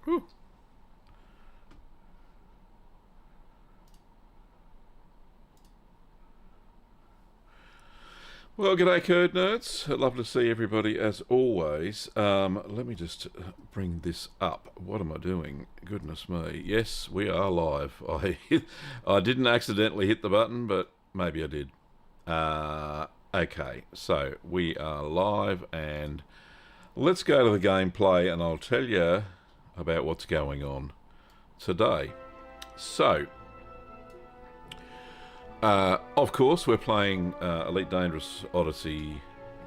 Whew. Well, g'day, Code Nerds. Love to see everybody as always. Let me just bring this up. What am I doing? Goodness me. Yes, we are live. I didn't accidentally hit the button, but maybe I did. Okay, so we are live, and let's go to the gameplay, and I'll tell you about what's going on today. So, of course, we're playing Elite Dangerous Odyssey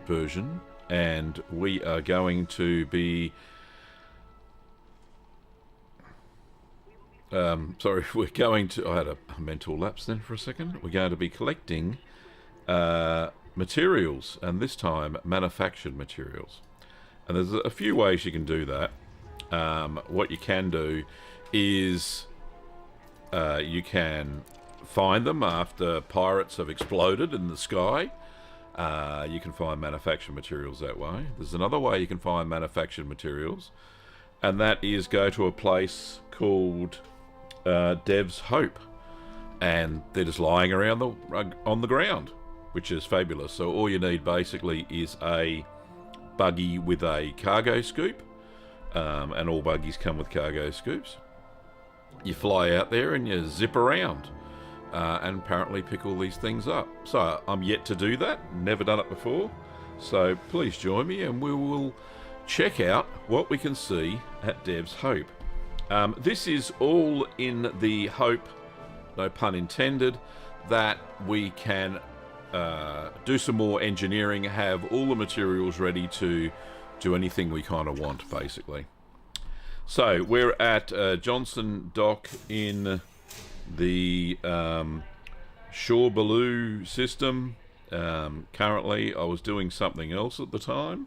version, and we are going to be... sorry, we're going to... I had a mental lapse then for a second. We're going to be collecting materials, and this time manufactured materials. And there's a few ways you can do that. What you can do is you can find them after pirates have exploded in the sky. You can find manufactured materials that way. There's another way you can find manufactured materials, and that is go to a place called Dev's Hope, and they're just lying around on the ground, which is fabulous. So all you need basically is a buggy with a cargo scoop, and all buggies come with cargo scoops. You fly out there and you zip around. And apparently pick all these things up. So I'm yet to do that, never done it before. So please join me and we will check out what we can see at Dev's Hope. This is all in the hope, no pun intended, that we can do some more engineering, have all the materials ready to do anything we kind of want, basically. So we're at Johnson Dock in the Shore-Baloo system. Currently, I was doing something else at the time,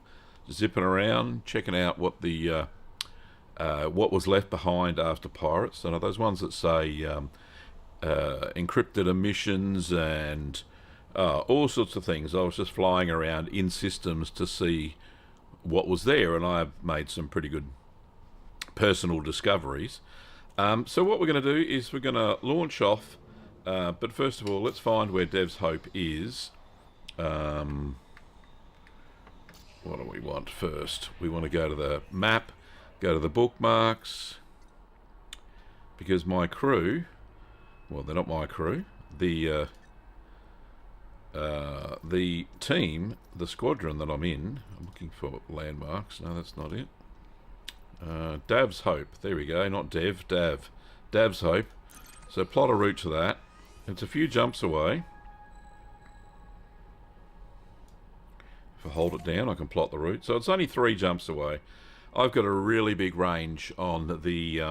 zipping around, checking out what the what was left behind after pirates. You know, those ones that say encrypted emissions and all sorts of things. I was just flying around in systems to see what was there, and I've made some pretty good personal discoveries. So what we're going to do is we're going to launch off, but first of all, let's find where Dev's Hope is. What do we want first? We want to go to the map, go to the bookmarks, because my crew, well, they're not my crew, the team, the squadron that I'm in, I'm looking for landmarks. No, that's not it. Dav's Hope. There we go. Not Dev. Dav. Dav's Hope. So plot a route to that. It's a few jumps away. If I hold it down, I can plot the route. So it's only 3 jumps away. I've got a really big range on the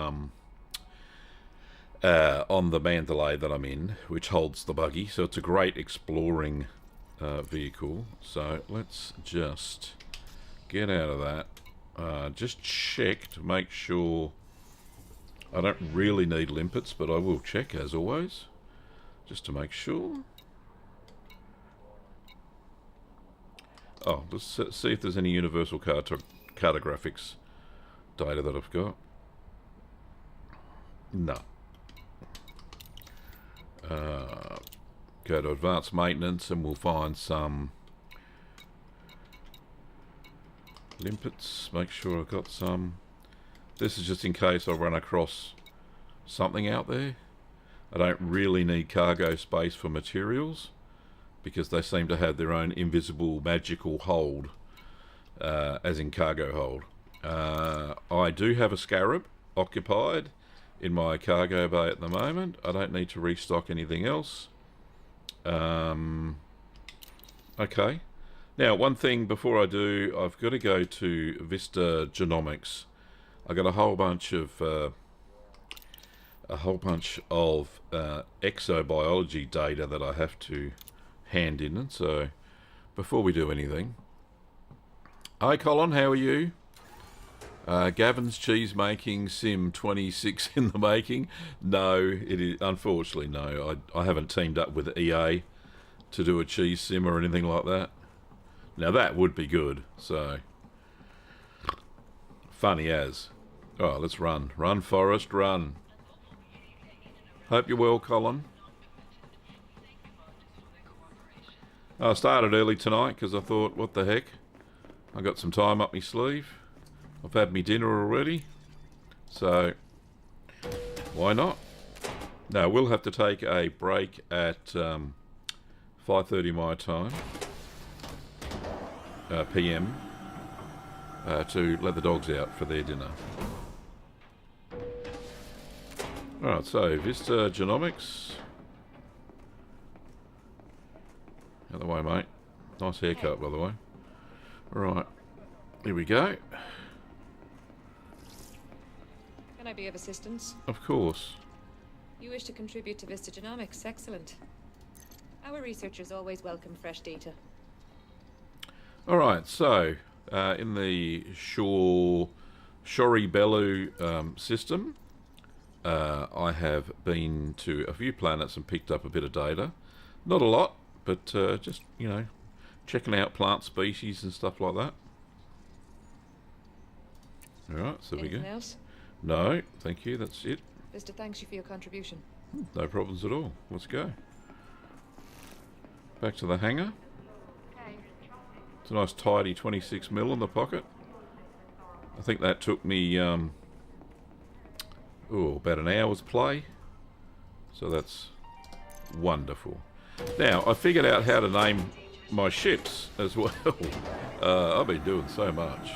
Mandalay that I'm in, which holds the buggy. So it's a great exploring vehicle. So let's just get out of that. Just check to make sure. I don't really need limpets, but I will check as always, just to make sure. Oh, let's see if there's any universal cartographics data that I've got. No. Go to advanced maintenance and we'll find some limpets. Make sure I've got some. This is just in case I run across something out there. I don't really need cargo space for materials because they seem to have their own invisible magical hold, as in cargo hold. I do have a scarab occupied in my cargo bay at the moment. I don't need to restock anything else. Okay. Now, one thing before I do, I've got to go to Vista Genomics. I got a whole bunch of exobiology data that I have to hand in. And so, before we do anything, hi Colin, how are you? Gavin's cheese making sim 26 in the making. No, it is unfortunately no. I haven't teamed up with EA to do a cheese sim or anything like that. Now that would be good. So funny as. Oh, let's run. Run, Forrest, run. Hope you're well, Colin. I started early tonight because I thought, what the heck? I got some time up my sleeve. I've had me dinner already. So, why not? Now, we'll have to take a break at 5:30 my time, PM, to let the dogs out for their dinner. Alright, so Vista Genomics. Out of the way, mate. Nice haircut, by the way. Right, here we go. Can I be of assistance? Of course. You wish to contribute to Vista Genomics? Excellent. Our researchers always welcome fresh data. Alright, so in the Shori Bellu system, I have been to a few planets and picked up a bit of data. Not a lot, but just, you know, checking out plant species and stuff like that. Alright, so there we go. Anything else? No, thank you, that's it. Vista thanks you for your contribution. No problems at all. Let's go. Back to the hangar. It's a nice tidy 26mm in the pocket. I think that took me about an hour's play. So that's wonderful. Now, I figured out how to name my ships as well. I've been doing so much.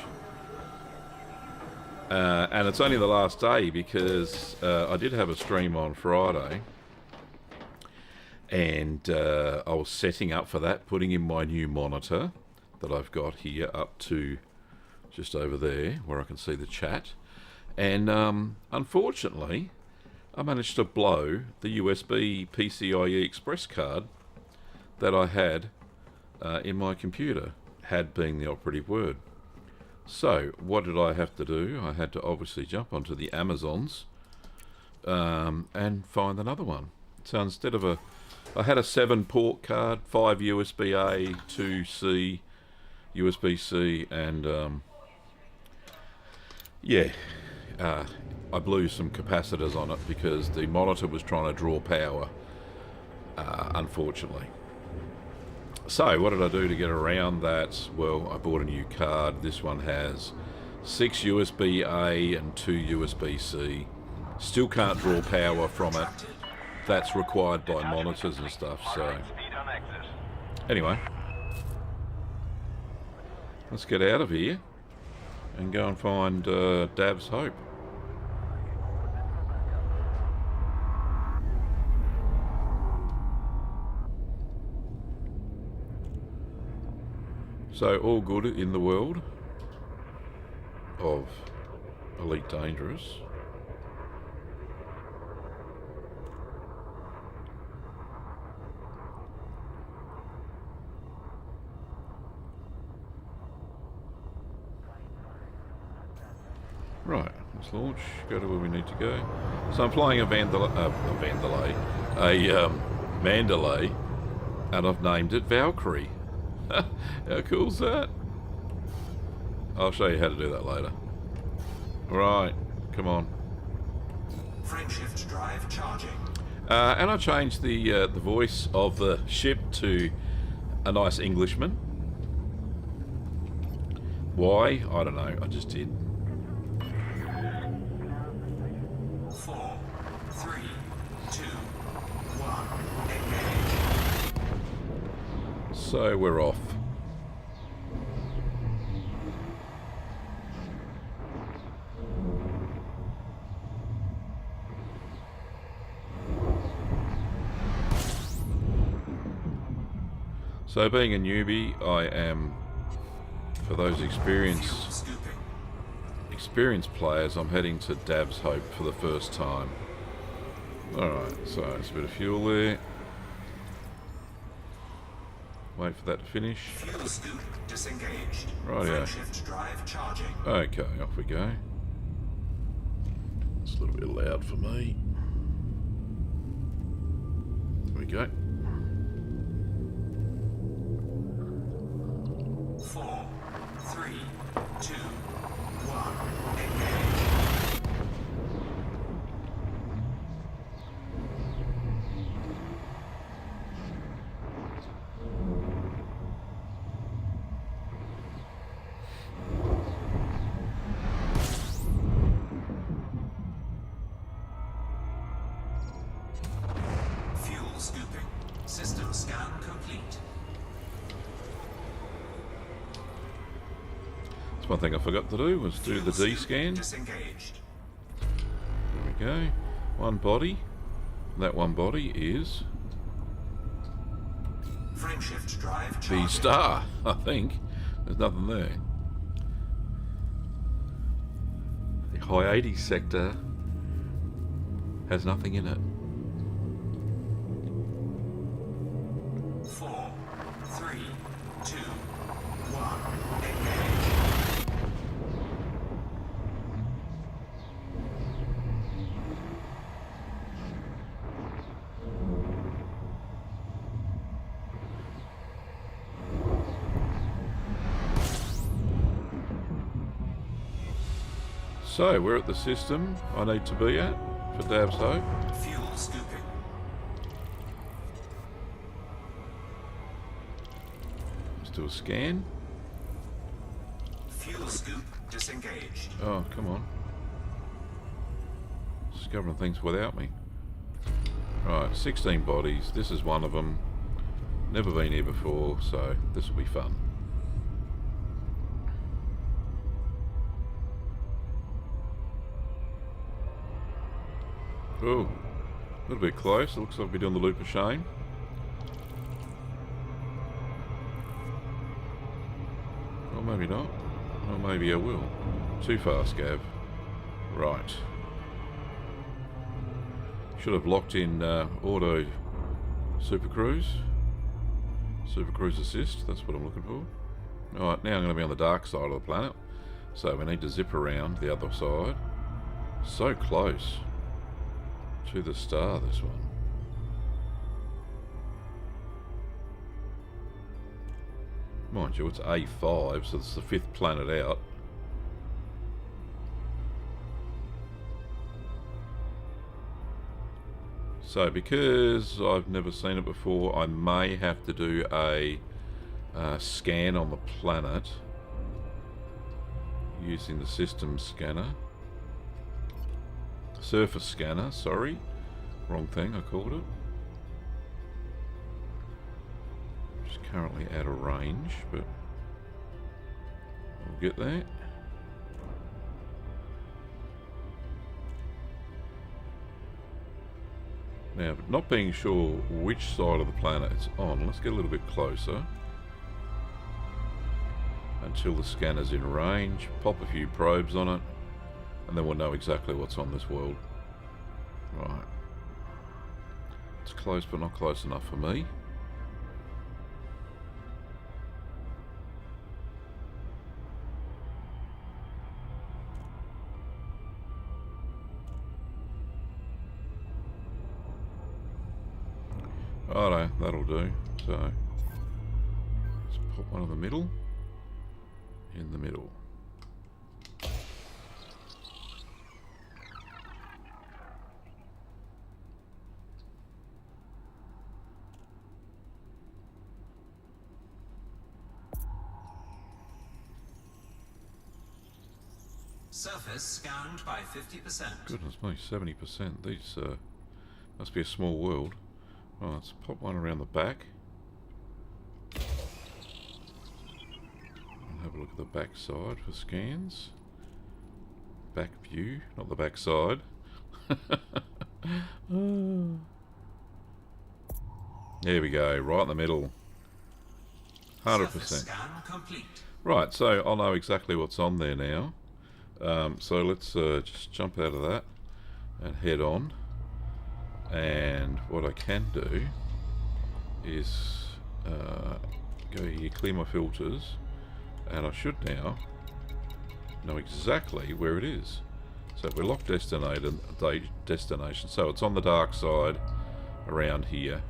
And it's only the last day because I did have a stream on Friday. And I was setting up for that, putting in my new monitor that I've got here up to just over there where I can see the chat. And unfortunately, I managed to blow the USB PCIe Express card that I had in my computer, had being the operative word. So, what did I have to do? I had to obviously jump onto the Amazons and find another one. So instead of I had a 7-port card, 5 USB-A, 2 C, USB-C, and I blew some capacitors on it because the monitor was trying to draw power, unfortunately. So, what did I do to get around that? Well, I bought a new card. This one has 6 USB-A and 2 USB-C. Still can't draw power from it. That's required by monitors and stuff, so... Anyway. Let's get out of here and go and find Dav's Hope. So, all good in the world of Elite Dangerous. Right, let's launch, go to where we need to go. So I'm flying a Mandalay, and I've named it Valkyrie. How cool's that? I'll show you how to do that later. Right, come on. Frameshift drive charging. And I changed the voice of the ship to a nice Englishman. Why? I don't know, I just did. 4, 3, 2, 1, engage. So we're off. So being a newbie, I am, for those experienced players, I'm heading to Dav's Hope for the first time. Alright, so it's a bit of fuel there. Wait for that to finish. Fuel scoop disengaged. Rightio. Frameshift drive charging. Okay, off we go. It's a little bit loud for me. There we go. 4, 3, 2, 1, engage. one thing I forgot to do was do the Fuel D scoop scan. disengaged. There we go. One body. That one body is Frameshift drive the charging. star, I think. There's nothing there. The Hyades sector has nothing in it. 4, 3, 2, 1. Engage. So, we're at the system I need to be at for Dab's Hope. Fuel scooping. Let's do a scan. Fuel scoop disengaged. Oh, come on. Discovering things without me. Right, 16 bodies. This is one of them. Never been here before, so this will be fun. Oh, a little bit close. It looks like we're doing the loop of shame. Or maybe not. Or maybe I will. Too fast, Gav. Right. Should have locked in auto Super Cruise. Super Cruise assist, that's what I'm looking for. Alright, now I'm going to be on the dark side of the planet. So we need to zip around the other side. So close to the star, this one. Mind you, it's A5, so it's the 5th planet out. So because I've never seen it before, I may have to do a scan on the planet using the system scanner. Surface scanner, sorry. Wrong thing, I called it. Just currently out of range, but we'll get there. Now, not being sure which side of the planet it's on, let's get a little bit closer. Until the scanner's in range, pop a few probes on it, and then we'll know exactly what's on this world. Right. It's close, but not close enough for me. Righto, that'll do. So, let's put one in the middle. In the middle. Surface scanned by 50%. Goodness me, 70%. These must be a small world. Right, let's pop one around the back. And have a look at the back side for scans. Back view, not the back side. There we go, right in the middle. 100%. Surface scan complete. Right, so I'll know exactly what's on there now. So let's just jump out of that and head on. And what I can do is go here, clear my filters, and I should now know exactly where it is. So we're locked destination, so it's on the dark side around here.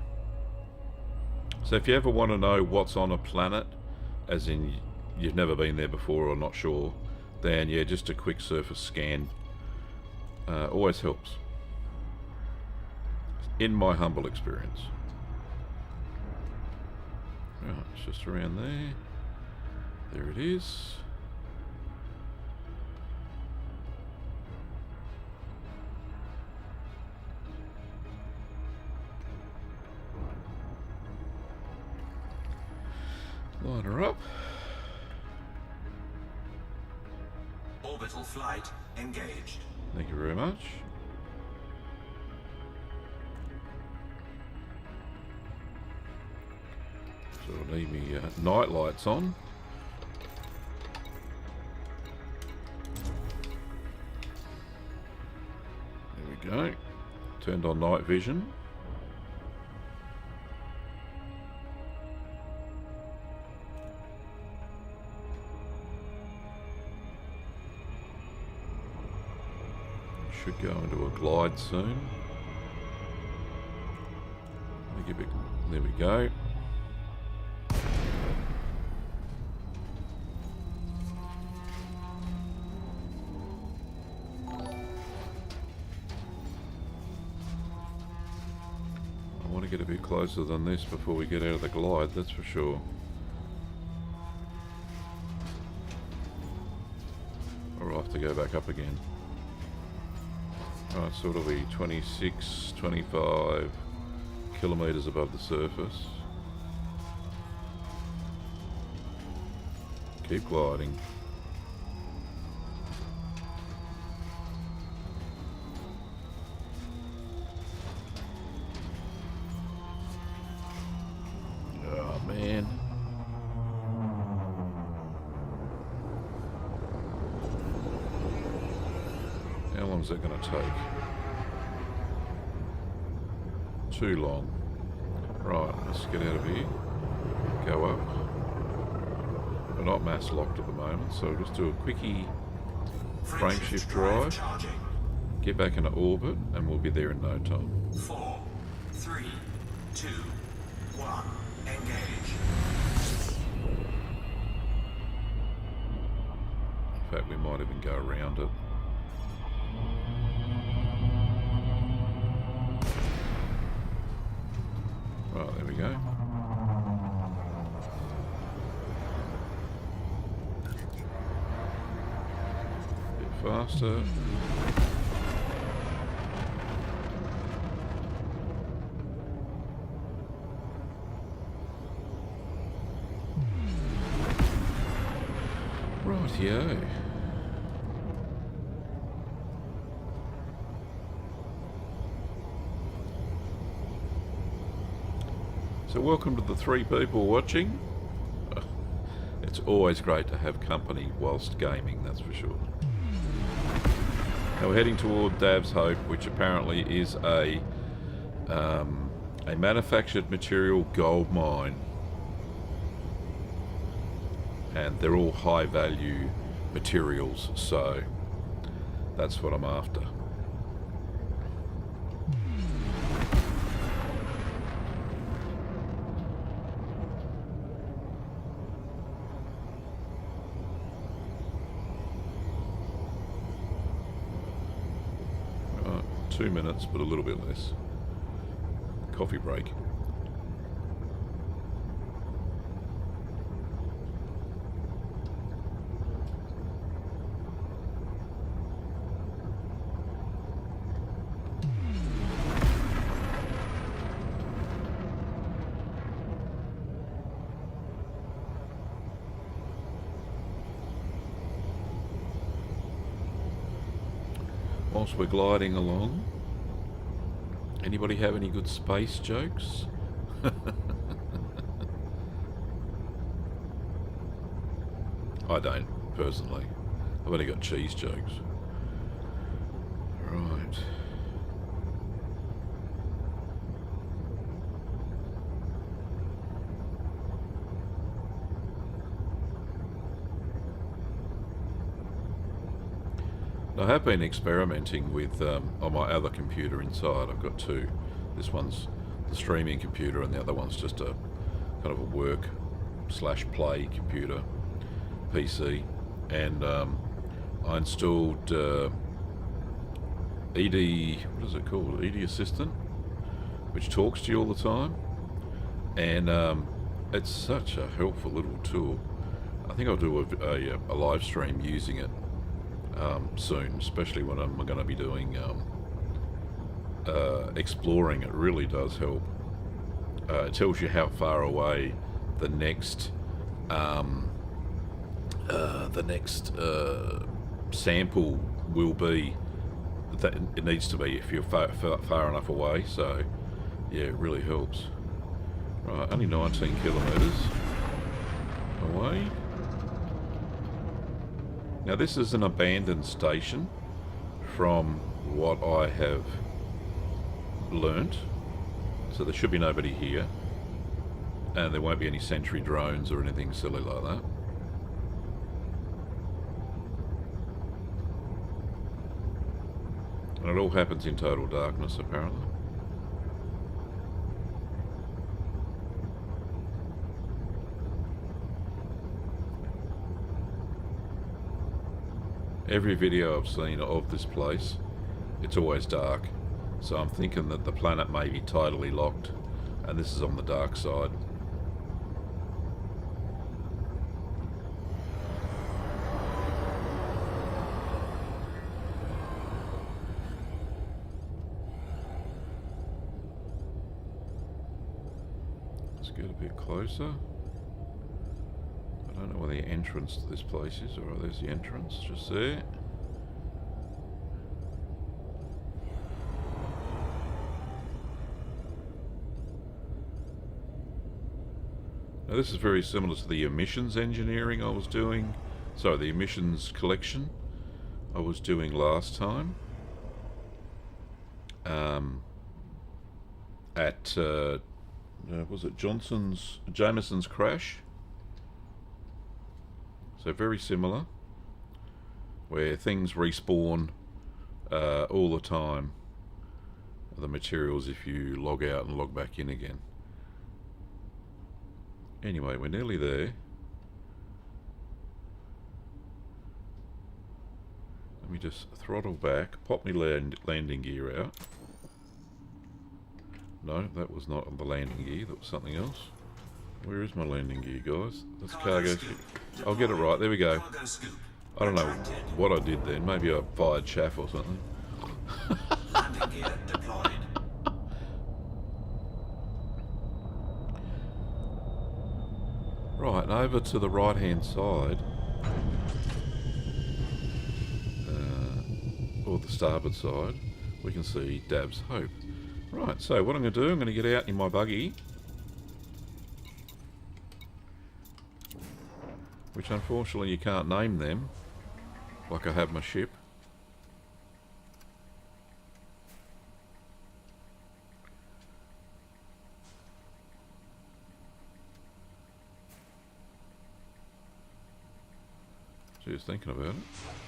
So if you ever want to know what's on a planet, as in you've never been there before or not sure, then yeah, just a quick surface scan always helps, in my humble experience. Right, it's just around there. There it is. Line her up. Orbital flight engaged. Thank you very much. So I need me night lights on. There we go. Turned on night vision. Should go into a glide soon. There we go. I want to get a bit closer than this before we get out of the glide, that's for sure. Or I'll have to go back up again. Right, so it'll be 26, 25 kilometres above the surface. Keep gliding. Oh man. How long is that going to take? Too long. Right, let's get out of here. Go up. We're not mass locked at the moment, so we'll just do a quickie frame shift drive. Charging. Get back into orbit, and we'll be there in no time. 4, 3, 2, 1. Engage. In fact, we might even go around it. Right, there we go. Bit faster. Rightio. So welcome to the 3 people watching. It's always great to have company whilst gaming, that's for sure. Now we're heading toward Dav's Hope, which apparently is a manufactured material gold mine. And they're all high value materials, so that's what I'm after. Right, 2 minutes, but a little bit less. Coffee break. Whilst we're gliding along, anybody have any good space jokes? I don't, personally. I've only got cheese jokes. Right. I have been experimenting with on my other computer inside. I've got 2. This one's the streaming computer and the other one's just a kind of a work / play computer, PC. And I installed ED, what is it called? ED Assistant, which talks to you all the time. And it's such a helpful little tool. I think I'll do a live stream using it soon, especially when I'm going to be doing exploring. It really does help. It tells you how far away the next sample will be that it needs to be if you're far enough away. So yeah, it really helps. Right, only 19 kilometres away. Now this is an abandoned station from what I have learnt, so there should be nobody here, and there won't be any sentry drones or anything silly like that. And it all happens in total darkness apparently. Every video I've seen of this place, it's always dark. So I'm thinking that the planet may be tidally locked, and this is on the dark side. Let's get a bit closer. I don't know where the entrance to this place is. Alright, there's the entrance, just there. Now this is very similar to the emissions engineering I was doing, sorry, the emissions collection I was doing last time. At, was it Jameson's Crash? So very similar, where things respawn all the time, the materials, if you log out and log back in again. Anyway, we're nearly there. Let me just throttle back, pop my landing gear out. No, that was not the landing gear, that was something else. Where is my landing gear, guys? That's cargo scoop. I'll get it right. There we go. I don't know what I did then. Maybe I fired chaff or something. Landing gear deployed. Right, and over to the right-hand side, or the starboard side, we can see Dab's Hope. Right, so what I'm going to do, I'm going to get out in my buggy, which unfortunately you can't name them, like I have my ship. Just thinking about it.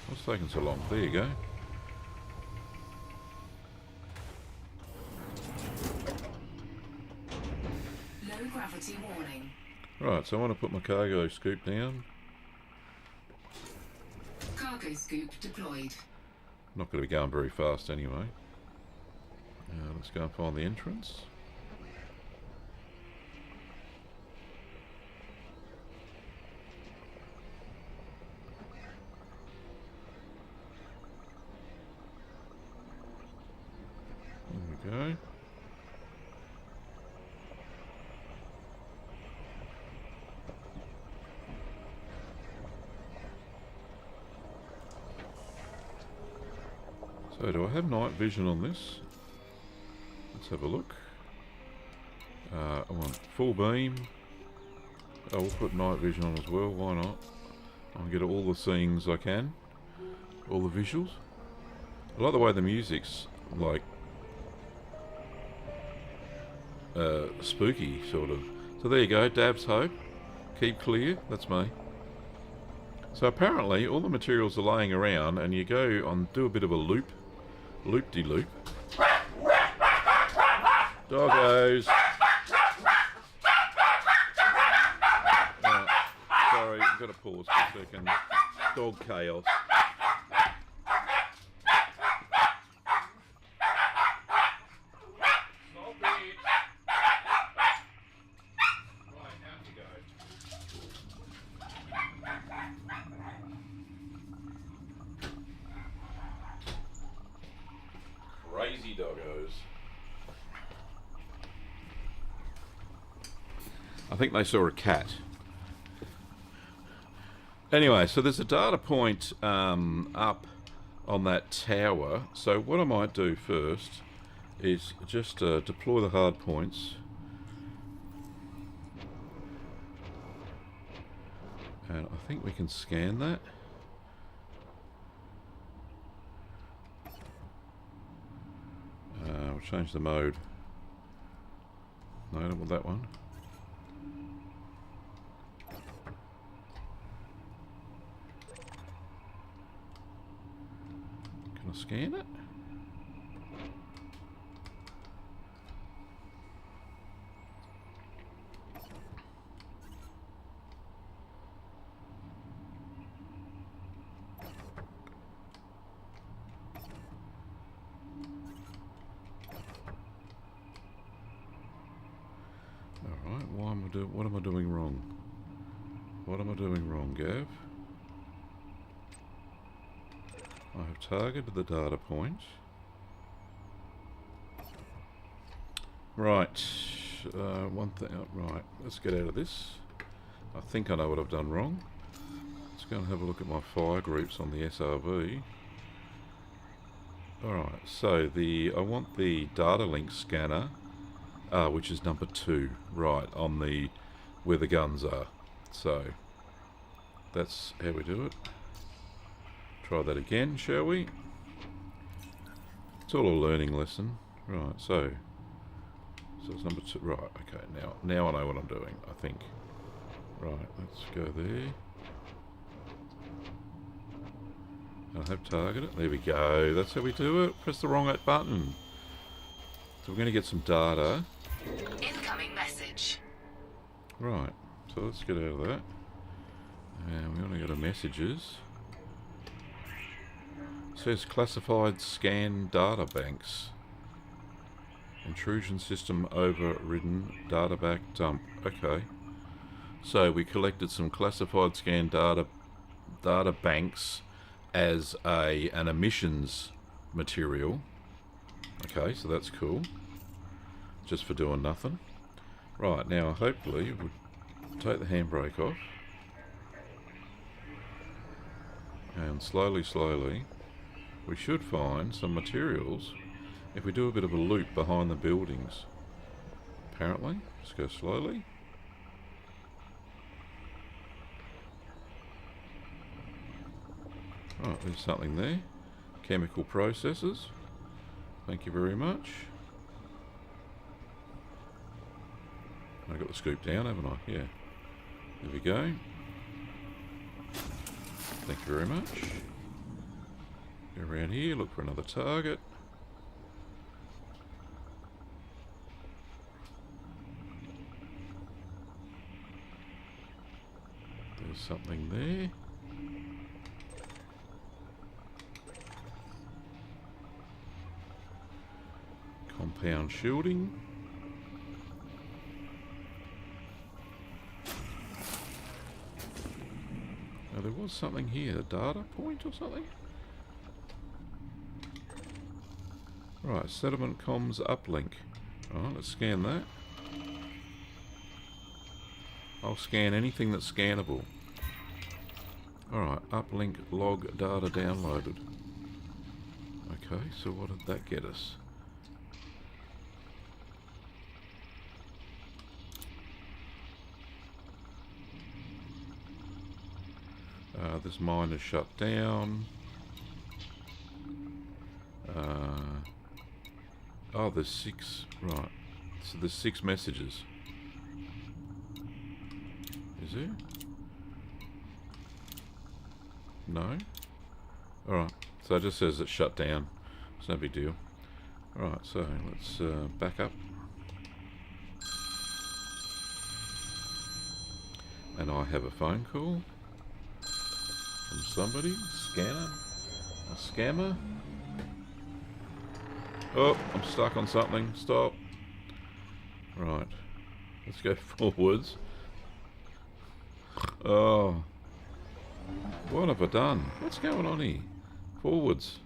What's taking so long? There you go. Low gravity warning. Right, so I want to put my cargo scoop down. Cargo scoop deployed. Not going to be going very fast anyway. Let's go and find the entrance. There we go. So do I have night vision on this? Let's have a look. I want full beam. Oh, we'll put night vision on as well, why not? I'll get all the scenes I can. All the visuals. I like the way the music's like spooky sort of. So there you go, Dab's Hope. Keep clear, that's me. So apparently all the materials are laying around and you go on, do a bit of a loop-de-loop. Doggos. Sorry, I've got to pause for a second. Dog chaos. Crazy doggos. I think they saw a cat. Anyway, so there's a data point up on that tower. So what I might do first is just deploy the hard points. And I think we can scan that. We'll change the mode. No, I don't want that one. Can I scan it? Alright, what am I doing wrong? What am I doing wrong, Gav? I have targeted the data point. Right, one thing, right, let's get out of this. I think I know what I've done wrong. Let's go and have a look at my fire groups on the SRV. Alright, so I want the data link scanner, which is number 2, right, on the, where the guns are. So, that's how we do it. Try that again, shall we? It's all a learning lesson. Right, so it's number 2. Right, okay, now I know what I'm doing, I think. Right, let's go there. I have targeted. There we go. That's how we do it. Press the wrong button. So we're going to get some data. Incoming message. Right, so let's get out of that. And we want to go to messages. It says classified scan data banks. Intrusion system overridden, data back dump. Okay. So we collected some classified scan data banks as an emissions material. Okay, so that's cool. Just for doing nothing. Right, now hopefully we'll take the handbrake off. And slowly, we should find some materials if we do a bit of a loop behind the buildings. Apparently. Let's go slowly. Right, there's something there. Chemical processes. Thank you very much. I got the scoop down, haven't I? Yeah. There we go. Thank you very much. Go around here, look for another target. There's something there. Compound shielding. Now there was something here, a data point or something? Right, settlement comms uplink. Alright, let's scan that. I'll scan anything that's scannable. Alright, uplink log data downloaded. Okay, so what did that get us? This mine is shut down. Oh, there's 6. Right. So there's 6 messages. Is there? No? Alright. So it just says it's shut down. It's no big deal. Alright, so let's back up. And I have a phone call. From somebody? Scanner? A scammer? Oh, I'm stuck on something. Stop. Right. Let's go forwards. Oh. What have I done? What's going on here? Forwards.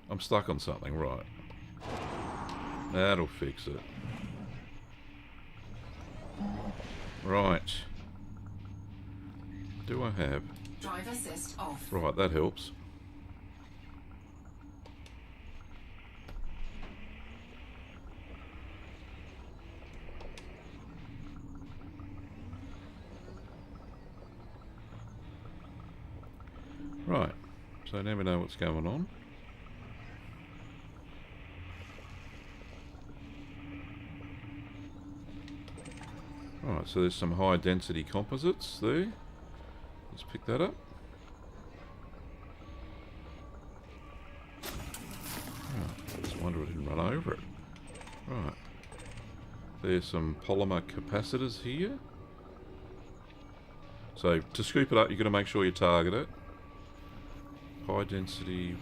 I'm stuck on something. Right. That'll fix it. Right. Do I have Drive assist off. Right, that helps. Right, so now we know what's going on. Alright, so there's some high density composites there. Let's pick that up. Oh, just wonder I didn't run over it. Right. There's some polymer capacitors here. So to scoop it up, you've got to make sure you target it. High density.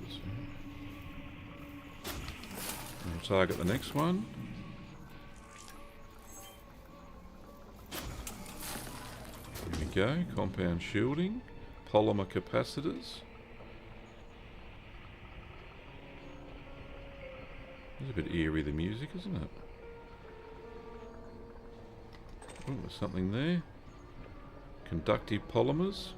We'll target the next one. Here we go. Compound shielding. Polymer capacitors. It's a bit eerie, the music, isn't it? Oh, there's something there. Conductive polymers.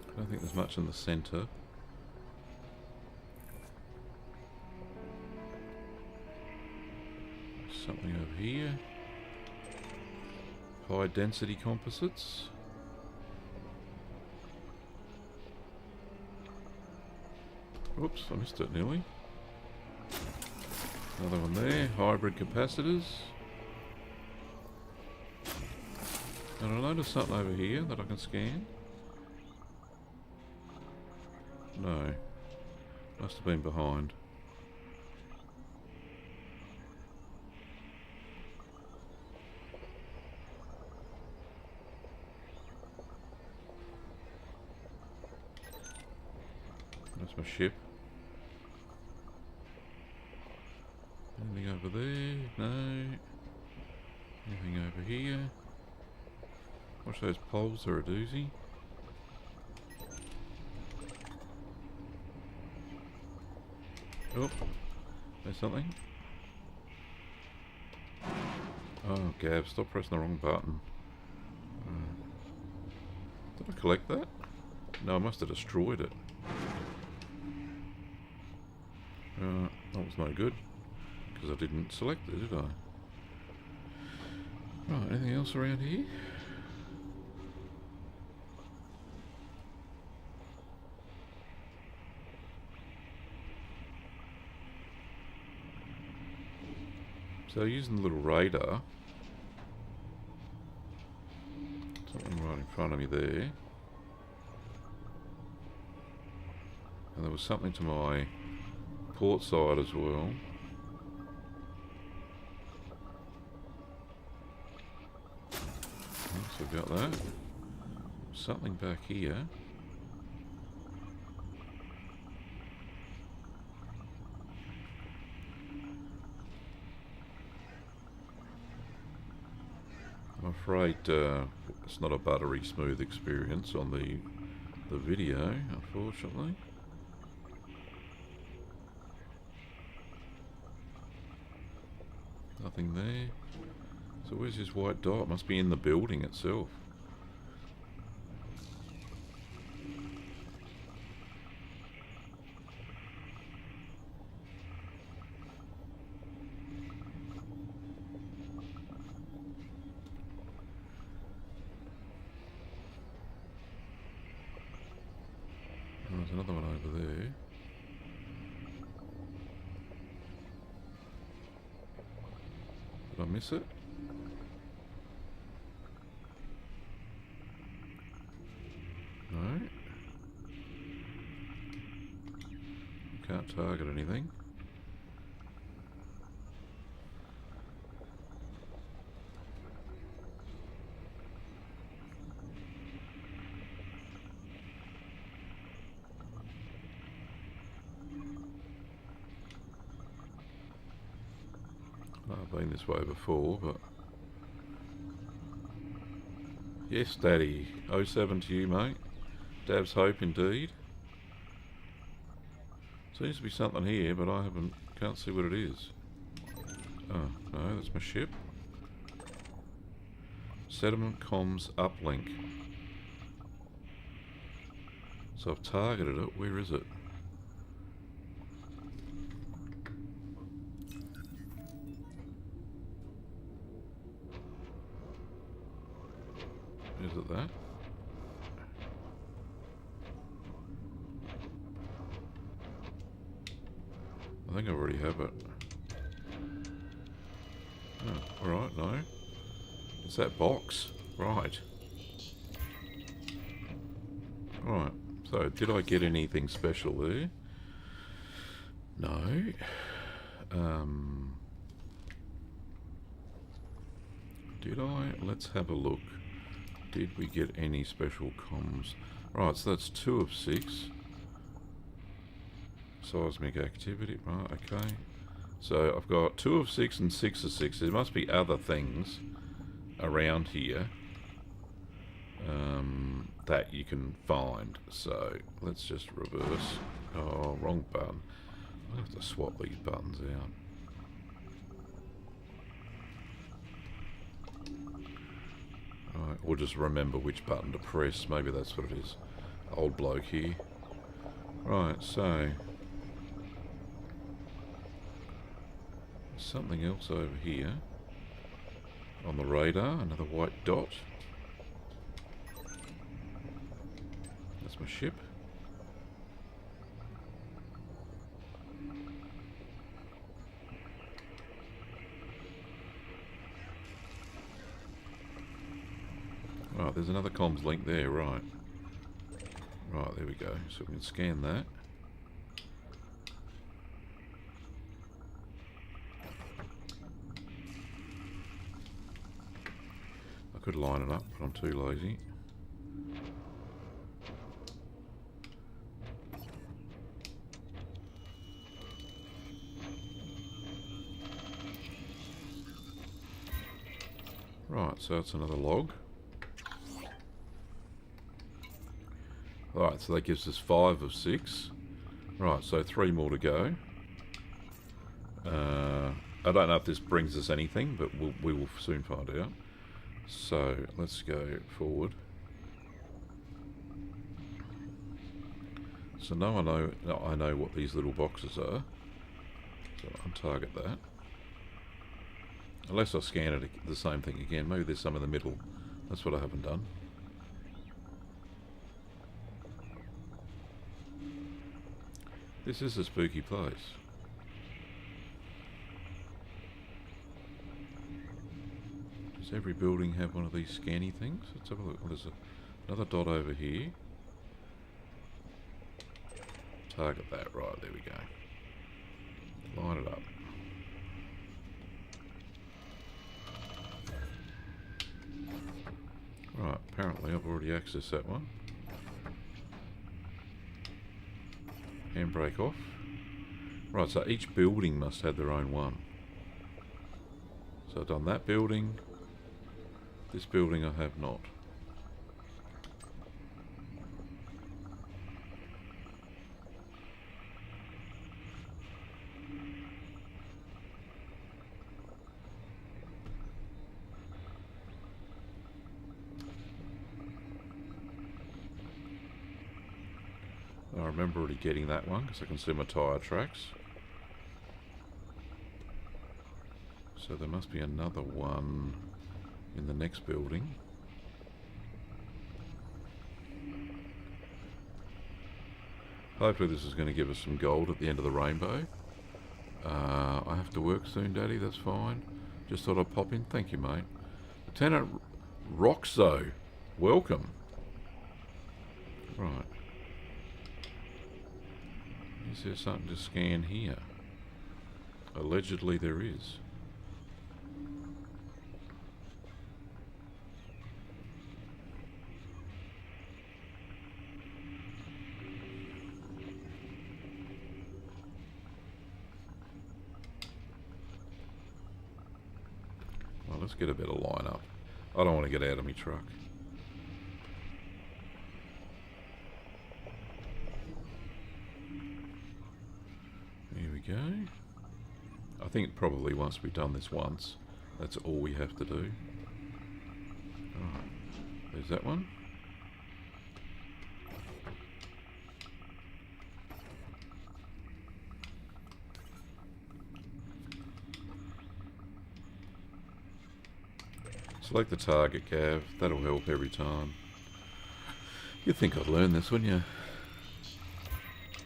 I don't think there's much in the centre. Something over here. High density composites. Oops, I missed it nearly. Another one there. Hybrid capacitors. And I noticed something over here that I can scan. No. Must have been behind. That's my ship. Anything over there? No. Anything over here? Watch those poles, they're a doozy. Oh, there's something. Oh, Gav, stop pressing the wrong button. Did I collect that? No, I must have destroyed it. That was no good. Because I didn't select it, did I? Right, anything else around here? So using the little radar, something right in front of me there, and there was something to my port side as well. So I've got that. Something back here. I'm afraid it's not a buttery smooth experience on the video, unfortunately. Nothing there. So where's this white dot? It must be in the building itself. There's another one over there. Did I miss it? No. Can't target anything. I've been this way before, but... Yes, Daddy. 07 to you, mate. Dab's hope indeed. Seems to be something here, but I can't see what it is. Oh, no, that's my ship. Sediment comms uplink. So I've targeted it. Where is it? Is it that? I think I already have it. Oh, alright, no. It's that box. Right. Right. So, did I get anything special there? No. Did I? Let's have a look. Did we get any special comms? Right, so that's 2 of 6. Seismic activity. Right, okay. So I've got 2 of 6 and 6 of 6. There must be other things around here that you can find. So let's just reverse. Oh, wrong button. I'll have to swap these buttons out. Right, or just remember which button to press. Maybe that's what it is. Old bloke here. Right, so something else over here on the radar. Another white dot. That's my ship. Right, there's another comms link there, right. Right, there we go. So we can scan that. I could line it up, but I'm too lazy. Right, so that's another log. Alright, so that gives us 5 of 6. Right, so 3 more to go. I don't know if this brings us anything, but we will soon find out. So, let's go forward. So now I know what these little boxes are. So I'll target that. Unless I scan it, the same thing again. Maybe there's some in the middle. That's what I haven't done. This is a spooky place. Does every building have one of these scanny things? Let's have a look. There's another dot over here. Target that. Right, there we go. Line it up. Right, apparently I've already accessed that one. Handbrake off. Right, so each building must have their own one. So I've done that building. This building I have not. I remember already getting that one because I can see my tyre tracks. So there must be another one in the next building. Hopefully this is going to give us some gold at the end of the rainbow. I have to work soon, Daddy, that's fine. Just thought I'd pop in. Thank you, mate. Lieutenant Roxo, welcome. Right. Is there something to scan here? Allegedly there is. Well, let's get a better line up. I don't want to get out of my truck. Here we go. I think probably once we've done this once, that's all we have to do. Alright, there's that one. Select the target, Gav. That'll help every time. You'd think I'd learn this, wouldn't you?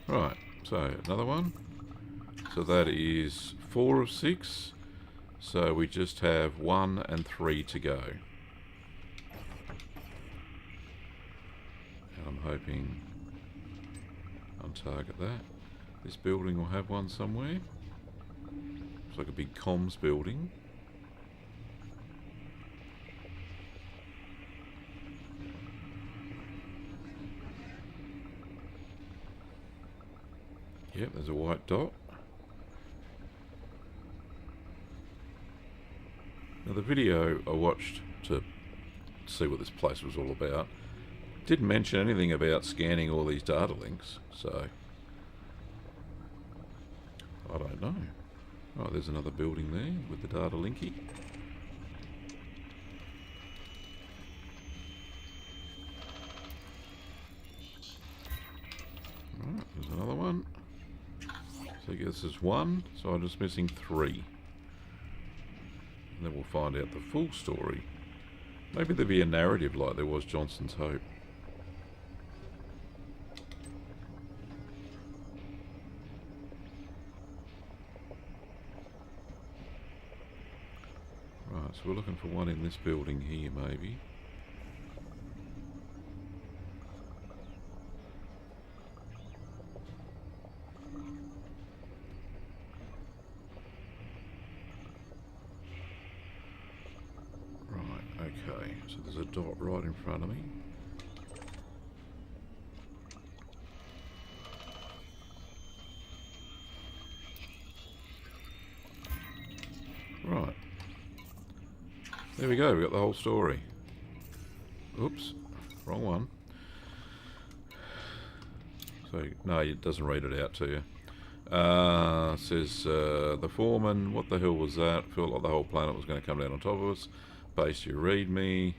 Right, so another one. So that is 4 of 6. So we just have 1 and 3 to go. And I'm hoping I'll target that. This building will have one somewhere. It's like a big comms building. Yep, there's a white dot. Now the video I watched to see what this place was all about didn't mention anything about scanning all these data links, so I don't know. Oh, there's another building there with the data linky. Alright, there's another one. So I guess there's 1, so I'm just missing 3. And then we'll find out the full story. Maybe there'll be a narrative like there was Johnson's Hope. Right, so we're looking for one in this building here, maybe. Okay, so there's a dot right in front of me. Right. There we go, we got the whole story. Oops, wrong one. So, no, it doesn't read it out to you. Says, the foreman, what the hell was that? Felt like the whole planet was going to come down on top of us. Base, you read me.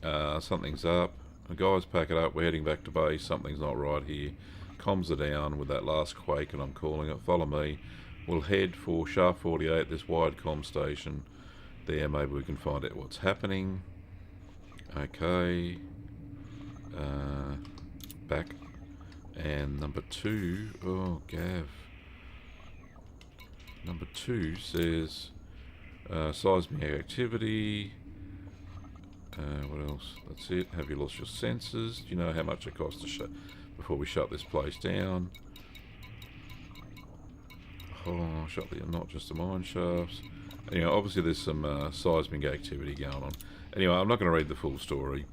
Something's up. The guys pack it up. We're heading back to base. Something's not right here. Comms are down with that last quake, and I'm calling it. Follow me. We'll head for Shaft 48, this wide comm station. There, maybe we can find out what's happening. Okay. Back. And number 2. Oh, Gav. Number 2 says... seismic activity. What else? That's it. Have you lost your senses? Do you know how much it costs to shut before we shut this place down? Oh, shut the not just the mine shafts. Anyway, obviously there's some seismic activity going on. Anyway, I'm not going to read the full story.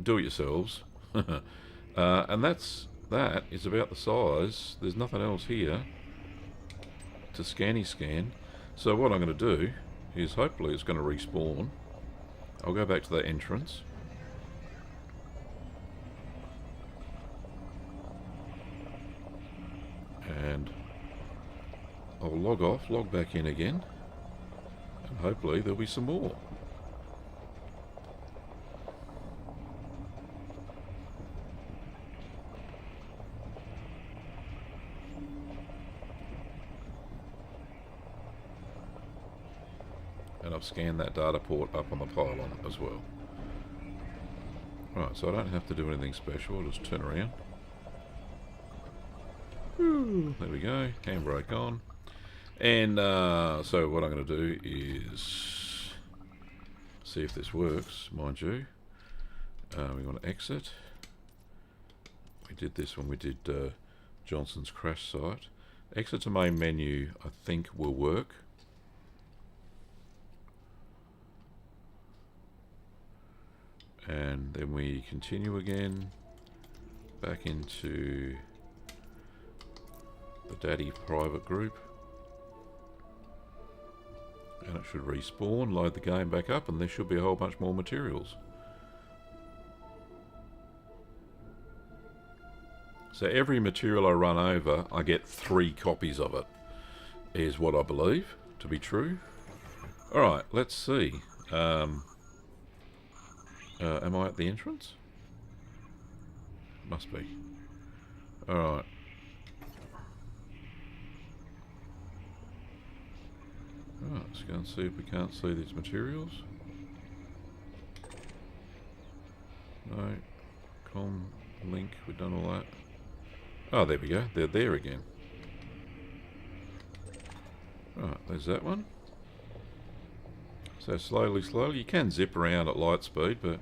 Do it yourselves. And that is about the size. There's nothing else here to scan. So what I'm going to do is hopefully it's going to respawn. I'll go back to that entrance. And I'll log off, log back in again. And hopefully there'll be some more. And I've scanned that data port up on the pylon as well. Right, so I don't have to do anything special, I'll just turn around. There we go, handbrake on. And so what I'm going to do is see if this works, mind you. We want to exit. We did this when we did Johnson's crash site. Exit to main menu, I think will work. And then we continue again back into the Daddy private group, and it should respawn, load the game back up, and there should be a whole bunch more materials. So every material I run over, I get 3 copies of it. is what I believe to be true. Alright, let's see. Am I at the entrance? Must be. Alright. Alright, let's go and see if we can't see these materials. No. Com, link, we've done all that. Oh, there we go. They're there again. Right, there's that one. So slowly, you can zip around at light speed, but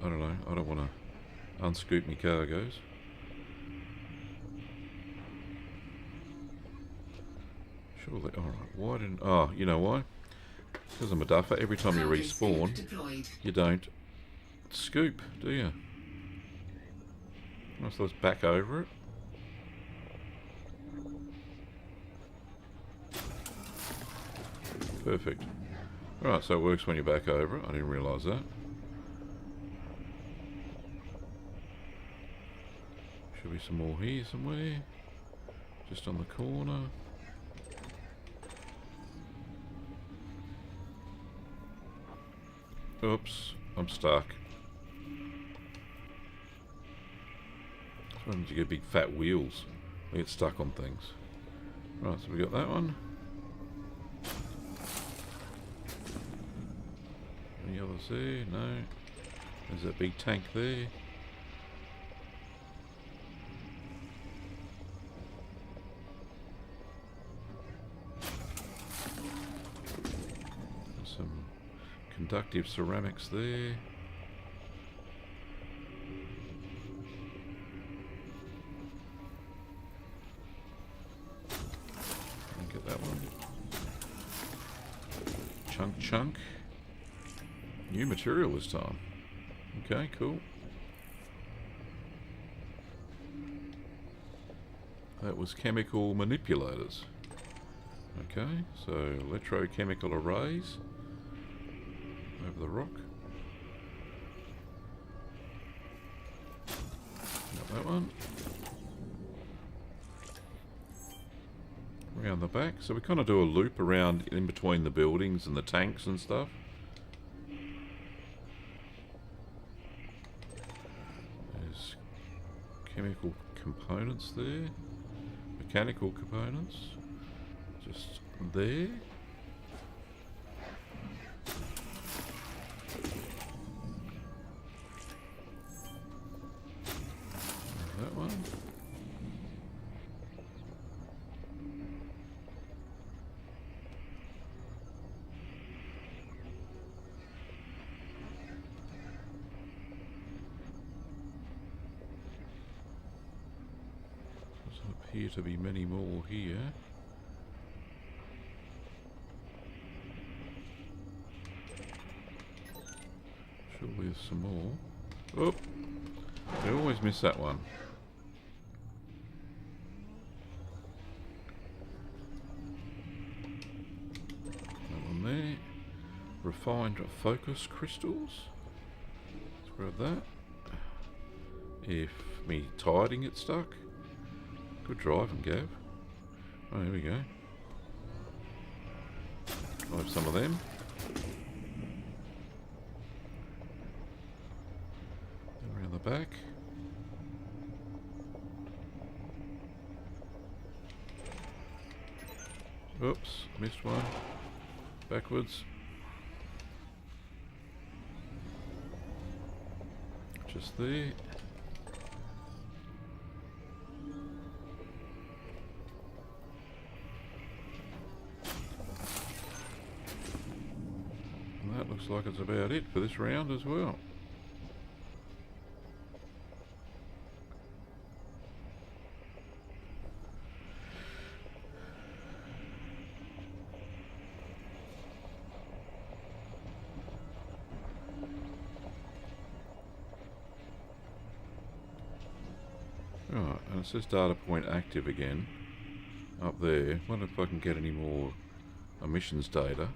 I don't know. I don't want to unscoop my cargoes. Surely, alright. Why didn't... Oh, you know why? Because I'm a duffer. Every time you respawn, you don't scoop, do you? Oh, so let's back over it. Perfect. Alright, so it works when you're back over it. I didn't realise that. Should be some more here somewhere. Just on the corner. Oops, I'm stuck. Sometimes you get big fat wheels. They get stuck on things. Right, so we got that one. Any others there? No. There's that big tank there. There's some conductive ceramics there. Get that one. Chunk. New material this time. Okay, cool. That was chemical manipulators. Okay, so electrochemical arrays over the rock. Got that one. Around the back. So we kind of do a loop around in between the buildings and the tanks and stuff. There's chemical components there. Mechanical components. Just there. That one. Doesn't appear to be many more here. Surely there's some more. Oh! I always miss that one. That one there. Refined focus crystals. Let's grab that. If me tiding gets stuck. Good driving, Gav. Oh, here we go. I'll have some of them. Around the back. Oops, missed one. Backwards. Just there. And that looks like it's about it for this round as well. Right, and it says data point active again up there. Wonder if I can get any more emissions data.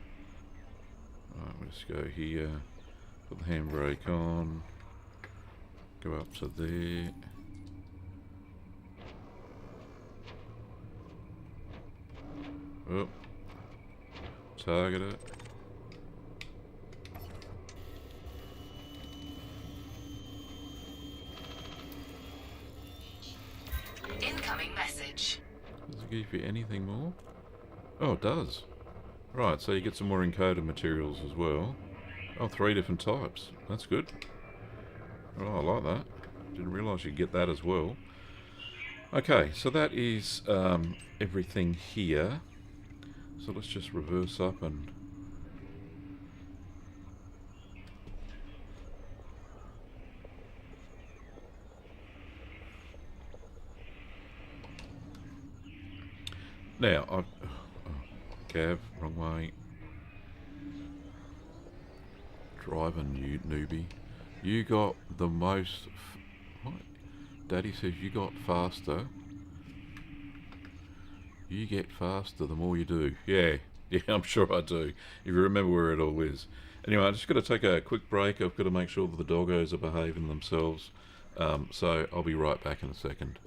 Right, we'll just go here, put the handbrake on, go up to there. Oh. Target it. Incoming message. Does it give you anything more? Oh, it does. Right, so you get some more encoded materials as well. Oh, 3 different types. That's good. Oh, I like that. Didn't realise you'd get that as well. Okay, so that is everything here. So let's just reverse up and... Now, I've... Gav, wrong way. Driving, you newbie. You got the most... What? Daddy says you got faster. You get faster the more you do. Yeah, I'm sure I do. If you remember where it all is. Anyway, I'm just going to take a quick break. I've got to make sure that the doggos are behaving themselves. So I'll be right back in a second.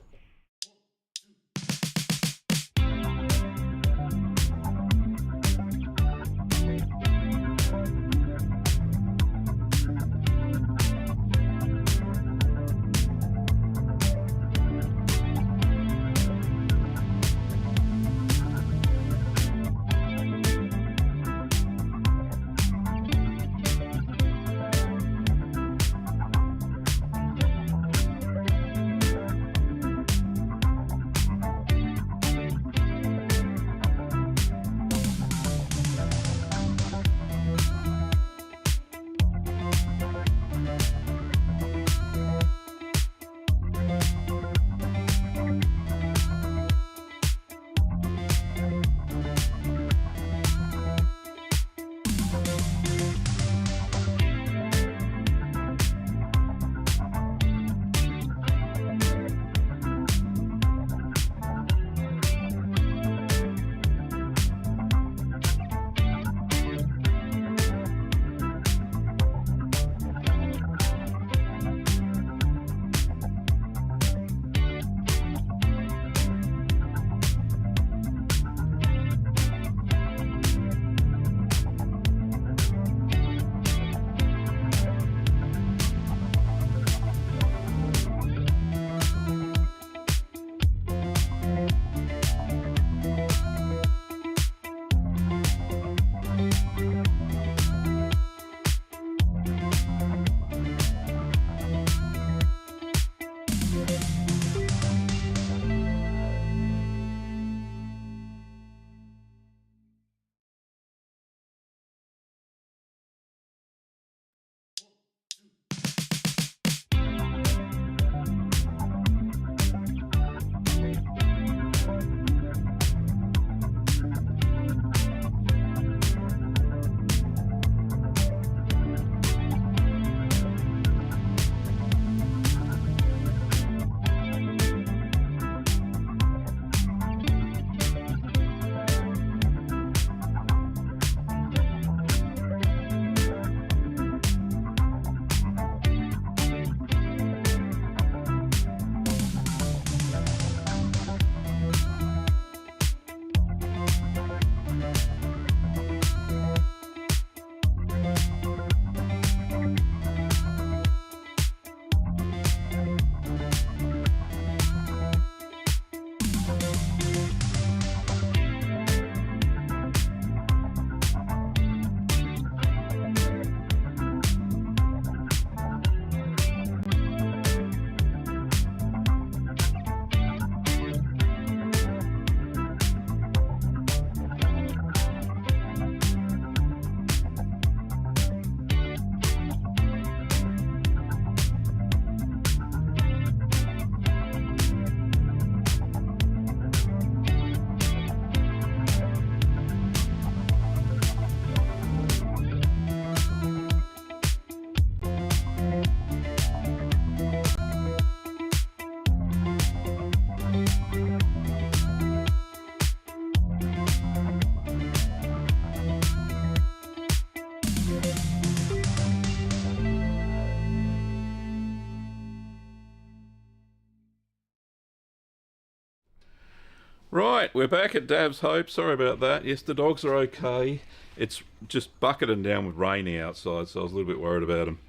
Right, we're back at Dab's Hope. Sorry about that. Yes, the dogs are okay. It's just bucketing down with rain outside, so I was a little bit worried about them.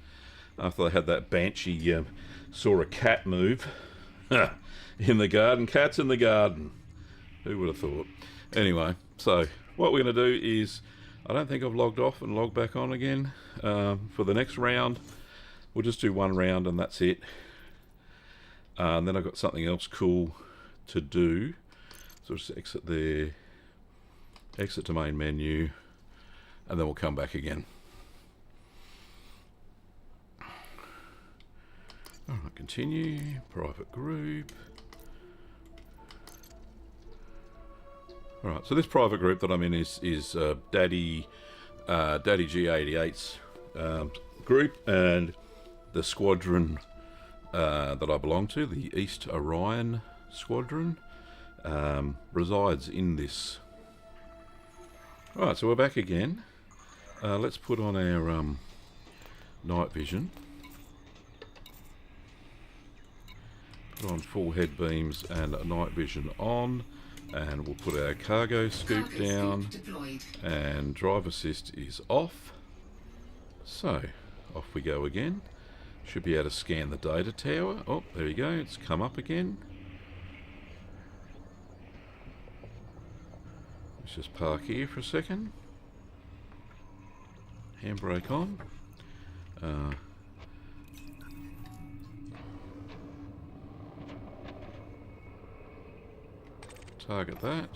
After they had that banshee, saw a cat move in the garden. Cats in the garden. Who would have thought? Anyway, so what we're going to do is, I don't think I've logged off and logged back on again. For the next round, we'll just do one round and that's it. And then I've got something else cool to do. So just exit there, exit to main menu, and then we'll come back again. Alright, continue, private group. Alright, so this private group that I'm in is Daddy G88's group, and the squadron that I belong to, the East Orion Squadron, resides in this. Alright, so we're back again. Let's put on our night vision. Put on full head beams and night vision on, and we'll put our cargo scoop down, and drive assist is off. So off we go again. Should be able to scan the data tower. Oh, there we go, it's come up again. Let's just park here for a second. Handbrake on. Target that.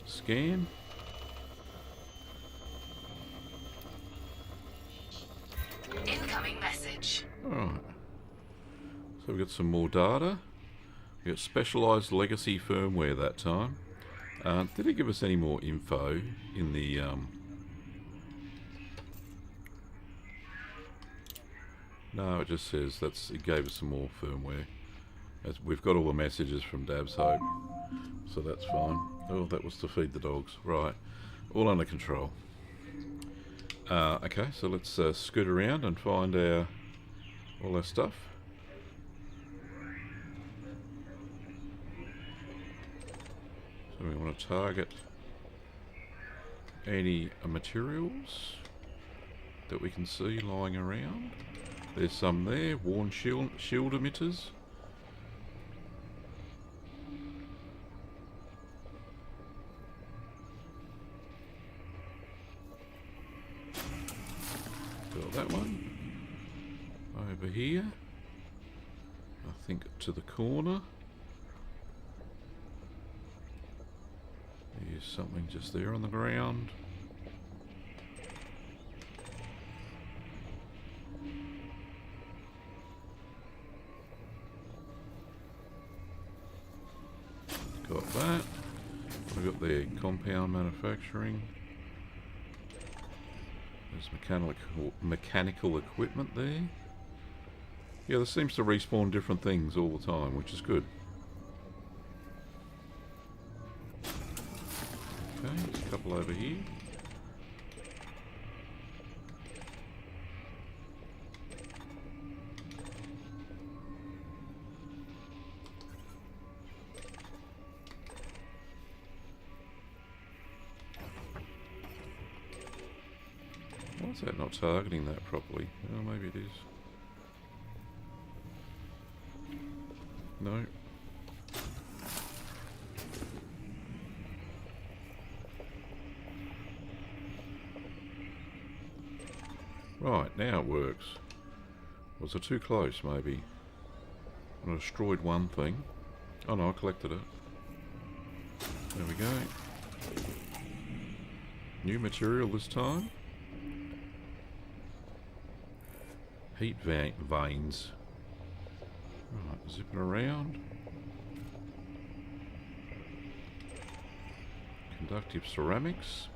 Scan. Incoming message. Alright. So we've got some more data. We've got specialised legacy firmware that time. Did it give us any more info in the... No, it just says it gave us some more firmware. We've got all the messages from Dab's Hope, so that's fine. Oh, that was to feed the dogs. Right, all under control. Okay, so let's scoot around and find all our stuff. So we want to target any materials that we can see lying around. There's some there, worn shield emitters. Got that one. Over here. I think to the corner. There's something just there on the ground. Got that. We've got the compound manufacturing. There's mechanical equipment there. Yeah, this seems to respawn different things all the time, which is good. Okay, there's a couple over here. Why is that not targeting that properly? Oh, maybe it is. No. Right, now it works. Was it too close, maybe? I destroyed one thing. Oh no, I collected it. There we go. New material this time. Heat vanes. Right, zipping around. Conductive ceramics.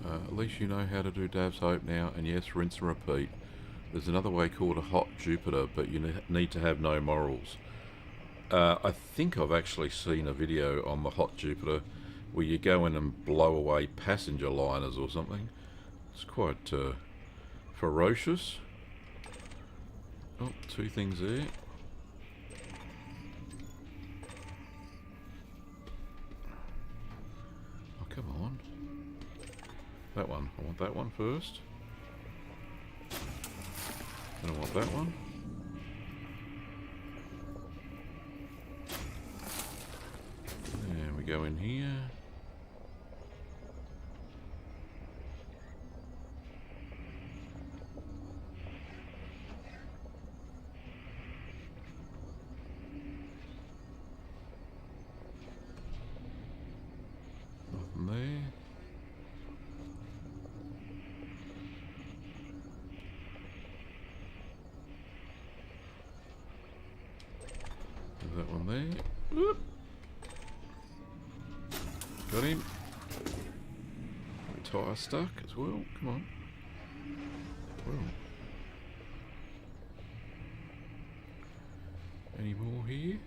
At least you know how to do Dab's Hope now, and yes, rinse and repeat. There's another way called a hot Jupiter, but you need to have no morals. I think I've actually seen a video on the hot Jupiter where you go in and blow away passenger liners or something. It's quite ferocious. Oh, two things there. Oh, come on. That one. I want that one first. Then I want that one. And we go in here. Nothing there. There's that one there. Whoop. Got him. Tire stuck as well. Come on. Well. Any more here?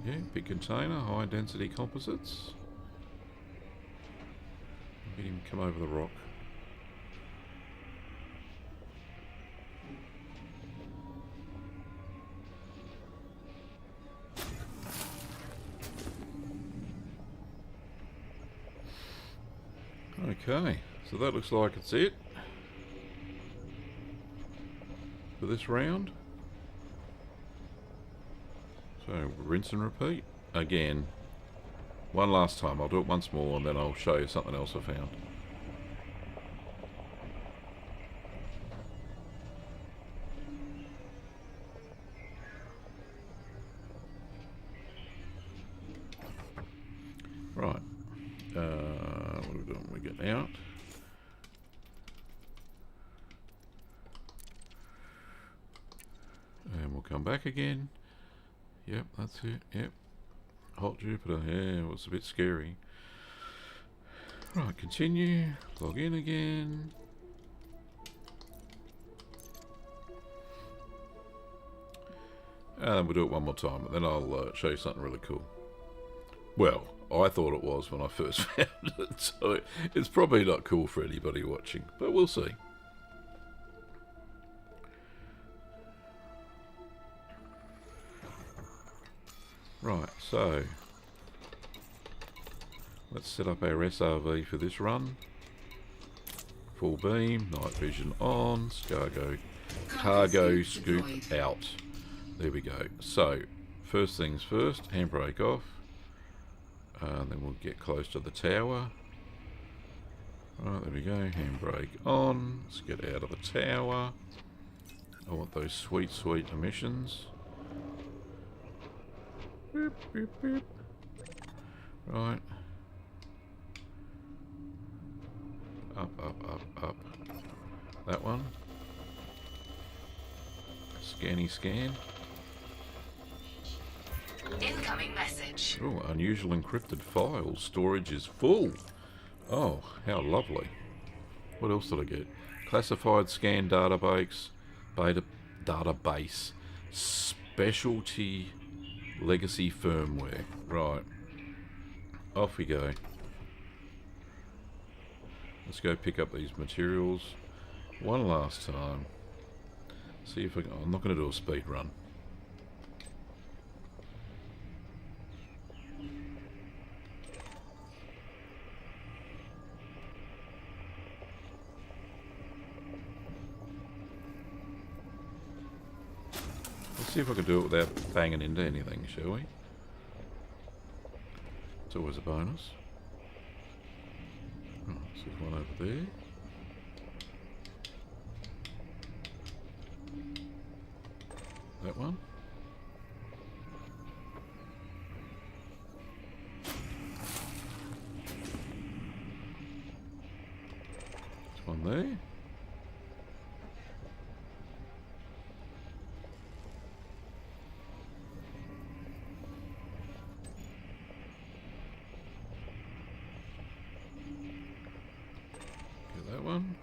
Yeah, big container, high density composites. Get him come over the rock. Okay, so that looks like it's it for this round. So rinse and repeat again. One last time. I'll do it once more and then I'll show you something else I found. Right. What are we doing? We get out. And we'll come back again. Yep, that's it. Yep. Hot Jupiter. Yeah, it was a bit scary. Right, continue. Log in again. And then we'll do it one more time, and then I'll show you something really cool. Well, I thought it was when I first found it, so it's probably not cool for anybody watching, but we'll see. Right, so let's set up our SRV for this run. Full beam, night vision on, cargo scoop out. There we go. So, first things first, handbrake off. Then we'll get close to the tower. Right, there we go, handbrake on. Let's get out of the tower. I want those sweet, sweet emissions. Boop, boop, boop. Right. Up, up, up, up. That one. Scanny scan. Incoming message. Oh, unusual encrypted files. Storage is full. Oh, how lovely. What else did I get? Classified scan database. Database. Specialty legacy firmware. Right. Off we go. Let's go pick up these materials one last time. See if I can. I'm not going to do a speed run. Let's see if I can do it without banging into anything, shall we? It's always a bonus. Oh, so there's one over there. That one. There's one there. Get that one.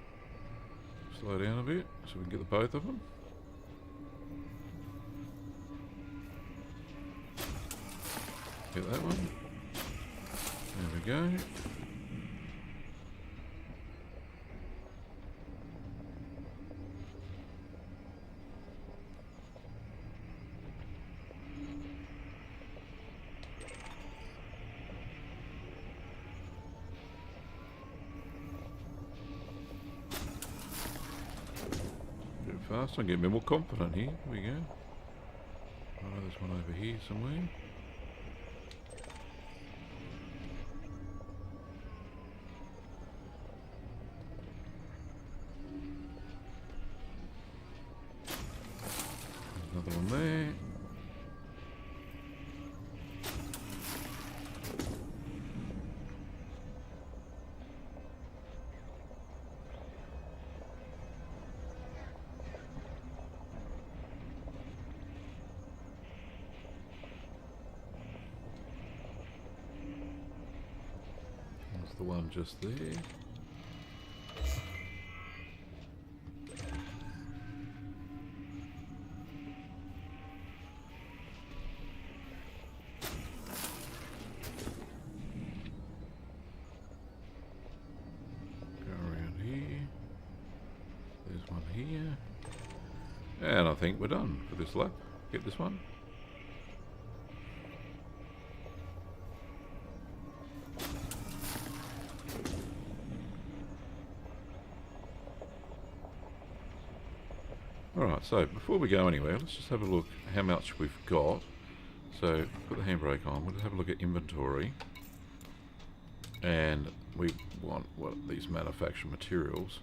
Slow down a bit so we can get the both of them. Get that one. There we go. fast. I'm getting more confident here. Here we go. Oh, there's one over here somewhere. Another one there. There's the one just there. Here, and I think we're done for this lap. Get this one. Alright, so before we go anywhere, let's just have a look how much we've got. So put the handbrake on, we'll have a look at inventory, and we want these manufactured materials.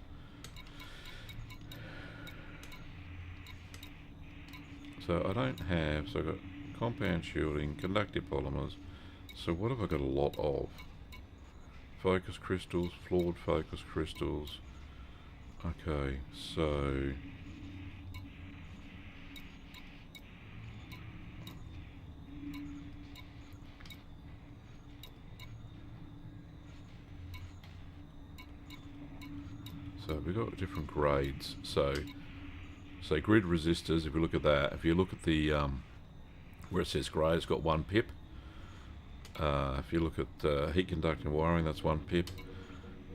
So I don't have, so I've got compound shielding, conductive polymers. So what have I got a lot of? Focus crystals, flawed focus crystals. Okay, so we've got different grades. So grid resistors, if you look at that, if you look at the where it says grey, it's got 1 pip. If you look at heat conducting wiring, that's 1 pip.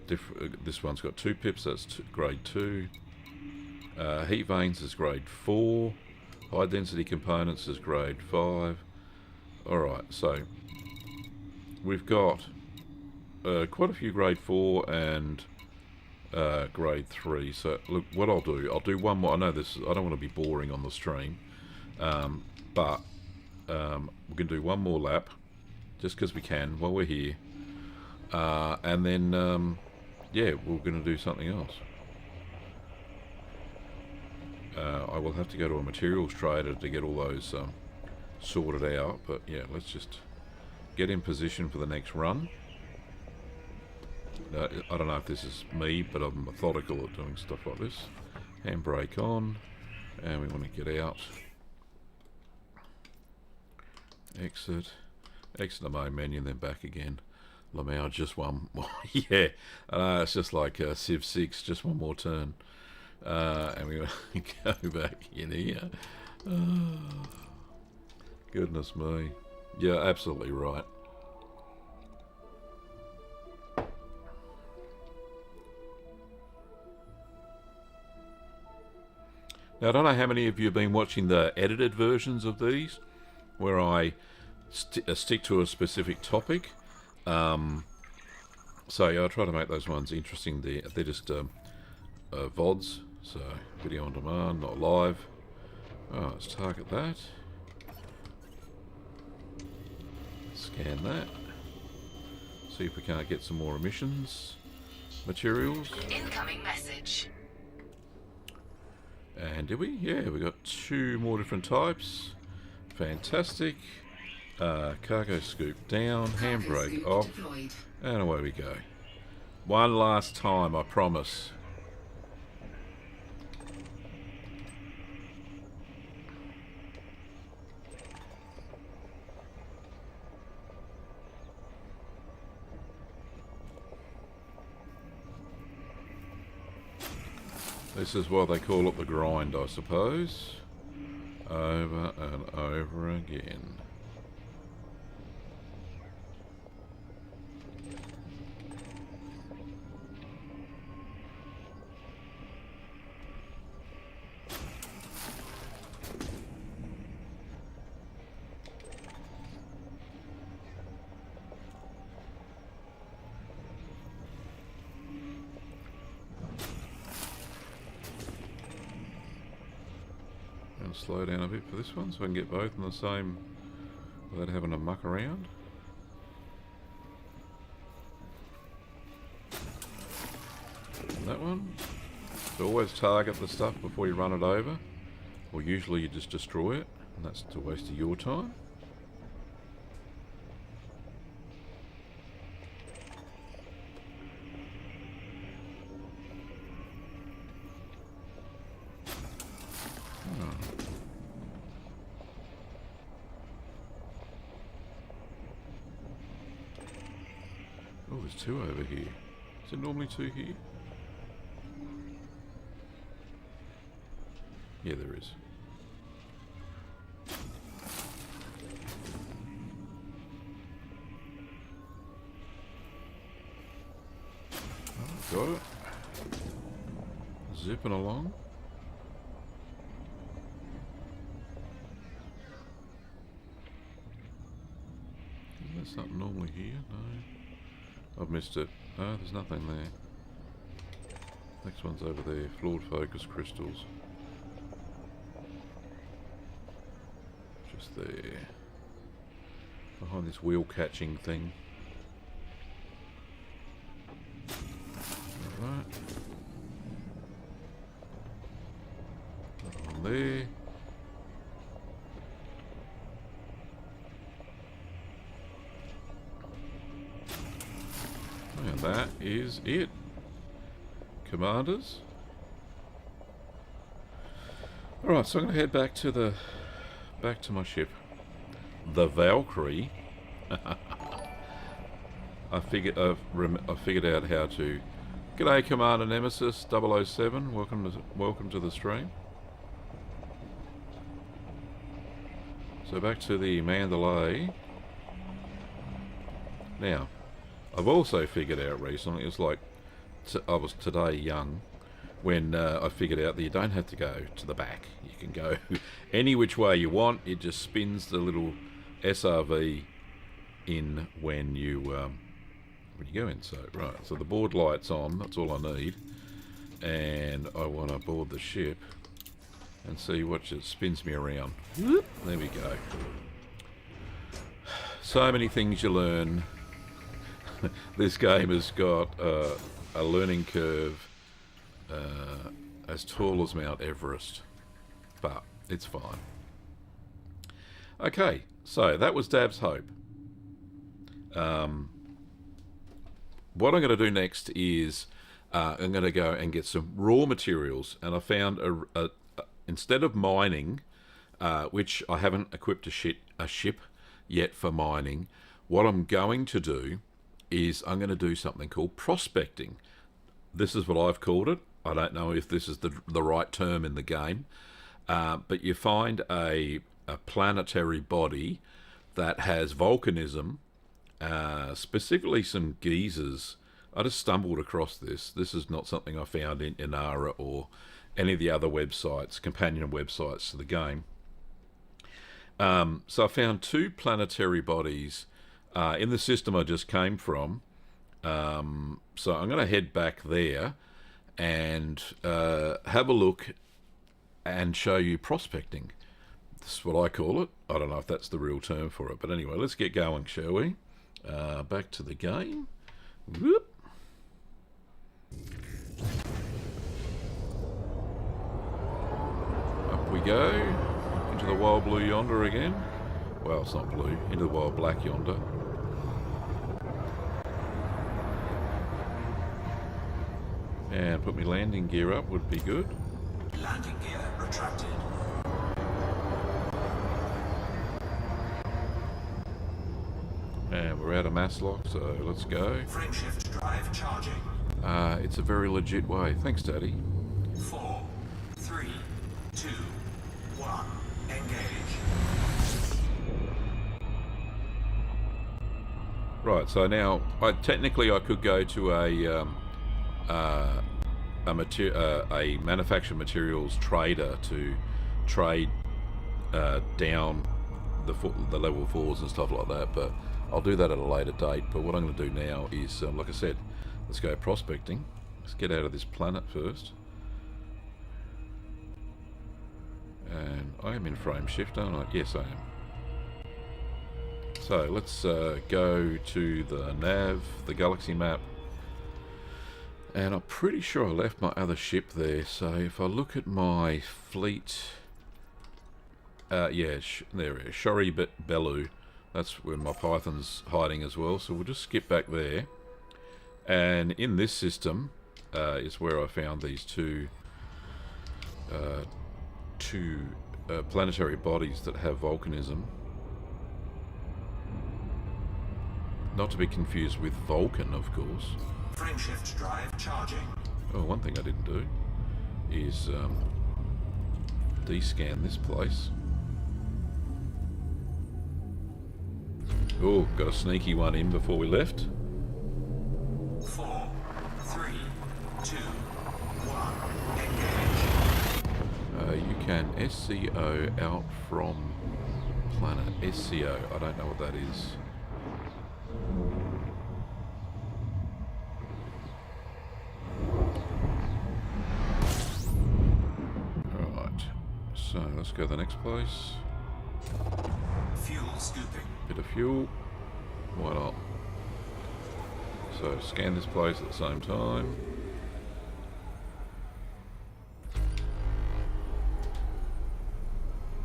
This one's got 2 pips, that's grade 2. Heat vanes is grade 4. High density components is grade 5. Alright, so we've got quite a few grade 4 and grade 3. So look, what I'll do one more. I know this, I don't want to be boring on the stream, but we can do one more lap just because we can while we're here, and then yeah, we're going to do something else. I will have to go to a materials trader to get all those sorted out, but yeah, let's just get in position for the next run. I don't know if this is me, but I'm methodical at doing stuff like this. Handbrake on, and we want to get out. Exit the main menu, and then back again. Lamau, just one more. Yeah, it's just like Civ 6, just one more turn. And we go back in here. Oh, goodness me. Yeah, absolutely right. Now, I don't know how many of you have been watching the edited versions of these, where I stick to a specific topic. So yeah, I try to make those ones interesting. They're just VODs, so video on demand, not live. Oh, let's target that. Scan that. See if we can't get some more emissions materials. Incoming message. And did we? Yeah, we got 2 more different types. Fantastic. Cargo scoop down, handbrake off, and away we go. One last time, I promise. This is what they call it, the grind, I suppose. Over and over again. slow down a bit for this one so I can get both in the same without having to muck around. And that one. So always target the stuff before you run it over, or usually you just destroy it, and that's a waste of your time. Oh, there's two over here. Is there normally two here? Yeah, there is. Oh, got it. Zipping along. Isn't there something normally here? No. I've missed it. Oh, there's nothing there. Next one's over there. Flawed focus crystals. Just there. Behind this wheel catching thing. Alright. That one there. And that is it. Commanders. Alright, so I'm gonna head back to my ship. The Valkyrie. I figured out how to. G'day, Commander Nemesis 007. Welcome to the stream. So back to the Mandalay. Now, I've also figured out recently. It's like I was today young when I figured out that you don't have to go to the back. You can go any which way you want. It just spins the little SRV in when you go in. So right, so the board light's on. That's all I need, and I want to board the ship and see what it spins me around. There we go. So many things you learn. This game has got a learning curve as tall as Mount Everest, but it's fine. Okay, so that was Dab's Hope. What I'm going to do next is I'm going to go and get some raw materials, and I found instead of mining, which I haven't equipped a ship yet for mining, what I'm going to do is I'm going to do something called prospecting. This is what I've called it. I don't know if this is the right term in the game, but you find a planetary body that has volcanism, specifically some geysers. I just stumbled across this. This is not something I found in Inara or any of the other websites, companion websites to the game. So I found two planetary bodies in the system I just came from. So I'm going to head back there and have a look and show you prospecting. This is what I call it. I don't know if that's the real term for it, but anyway, let's get going, shall we? Back to the game. Whoop. Up we go into the wild blue yonder again. Well, it's not blue. Into the wild black yonder. And put my landing gear up would be good. Landing gear retracted. And we're out of mass lock, so let's go. Frameshift drive charging. It's a very legit way. Thanks, Daddy. 4, 3, 2, 1. Engage. Right, so now technically I could go to a manufactured materials trader to trade down the level 4s and stuff like that, but I'll do that at a later date. But what I'm going to do now is, like I said, let's go prospecting. Let's get out of this planet first. And I am in frame shift, aren't I? Yes, I am. So let's go to the nav, the galaxy map. And I'm pretty sure I left my other ship there. So if I look at my fleet... yeah, there it is. Shori Belu. That's where my Python's hiding as well. So we'll just skip back there. And in this system is where I found these two planetary bodies that have volcanism. Not to be confused with Vulcan, of course. Frameshift drive charging. Oh, one thing I didn't do is descan this place. Oh, got a sneaky one in before we left. 4, 3, 2, 1. Engage. You can SCO out from planet. SCO, I don't know what that is. Alright, so let's go to the next place. Fuel scooping. Bit of fuel. Why not? So scan this place at the same time.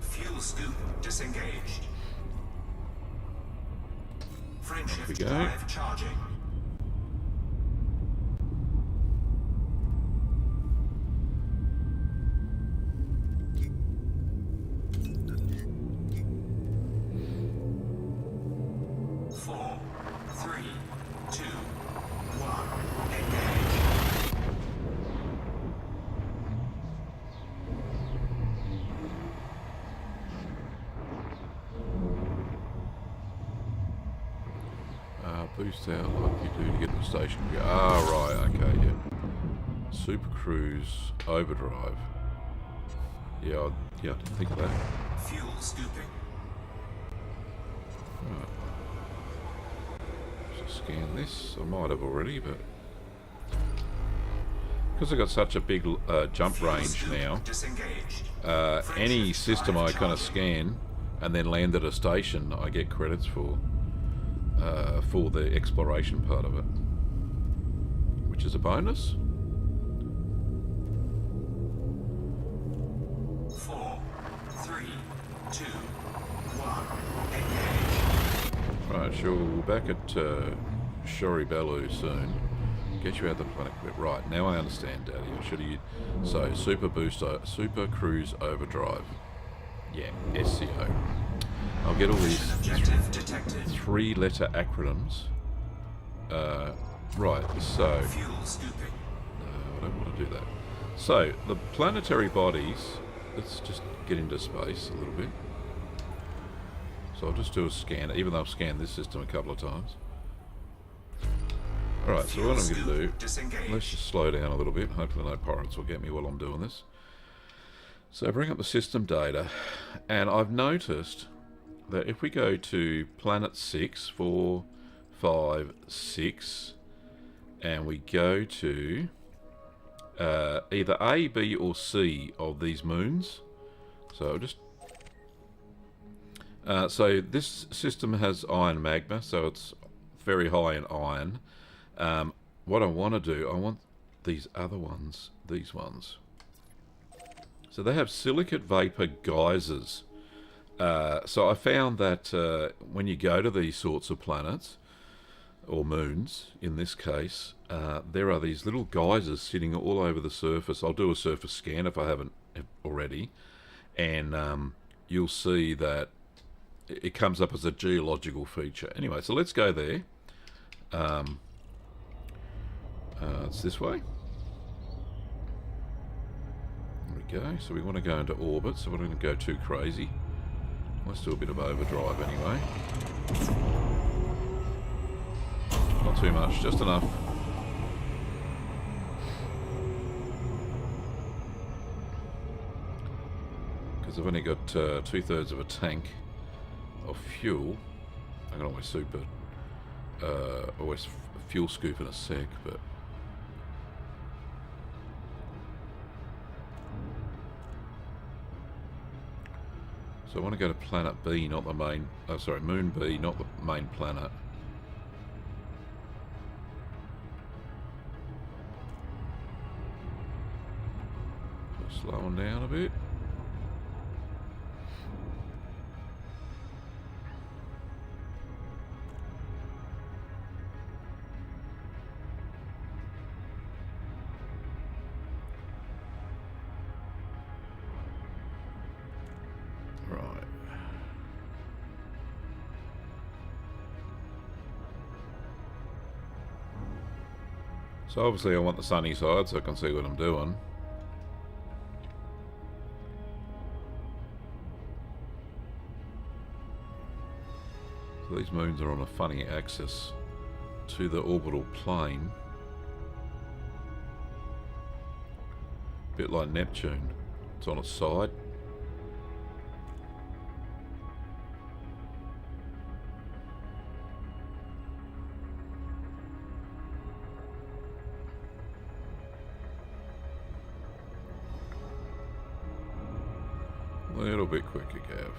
Fuel scoop disengaged. we Frameshift go. drive charging. Boost out like you do to get to the station. Ah, right, okay, yeah. Super Cruise Overdrive. Yeah, I didn't think of that. Fuel scooping. Right. So scan this. I might have already, but because I've got such a big jump Fuel range scoop now, disengaged. any Frameshift system I drive kind of charging. scan and then land at a station, I get credits for the exploration part of it, which is a bonus. 4, 3, 2, 1. Engage. Right, sure, we're back at Shori Belu soon. Get you out the planet bit. Right, now I understand, Daddy. I should have... So, Super Cruise Overdrive. Yeah, SCO. I'll get all these Objective detected. 3-letter acronyms. Right, so... Fuel scooping. No, I don't want to do that. So, the planetary bodies... Let's just get into space a little bit. So I'll just do a scan, even though I've scanned this system a couple of times. Alright, so what I'm going to do... Disengage. Let's just slow down a little bit. Hopefully no pirates will get me while I'm doing this. So bring up the system data. And I've noticed that if we go to planet 6, 4, 5, 6, and we go to either A, B, or C of these moons. So I'll just... so this system has iron magma, so it's very high in iron. What I want to do, I want these other ones, these ones. So they have silicate vapor geysers. So I found that when you go to these sorts of planets, or moons in this case, there are these little geysers sitting all over the surface. I'll do a surface scan if I haven't already, and you'll see that it comes up as a geological feature. Anyway, so let's go there. It's this way. There we go. So we want to go into orbit, so we're not going to go too crazy. Let's do a bit of overdrive anyway. Not too much, just enough. Because I've only got 2/3 of a tank of fuel. I can always always fuel scoop in a sec, but So I want to go to planet B, not the main... Oh, sorry, Moon B, not the main planet. Slowing down a bit. Right. So obviously I want the sunny side so I can see what I'm doing. So these moons are on a funny axis to the orbital plane. A bit like Neptune. It's on its side. A little bit quicker, Gav.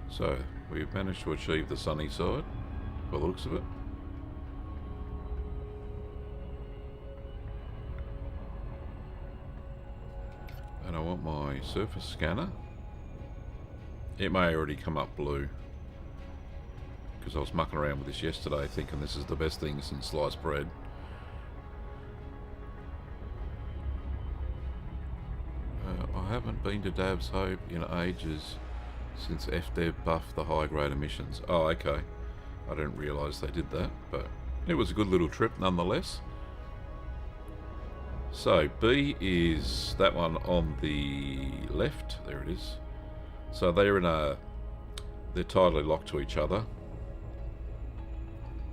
So, we've managed to achieve the sunny side, by the looks of it. And I want my surface scanner. It may already come up blue, because I was mucking around with this yesterday thinking this is the best thing since sliced bread. I haven't been to Dav's Hope in ages since FDev buffed the high grade emissions. Oh, okay. I didn't realise they did that, but it was a good little trip nonetheless. So B is that one on the left. There it is. So they're tightly locked to each other.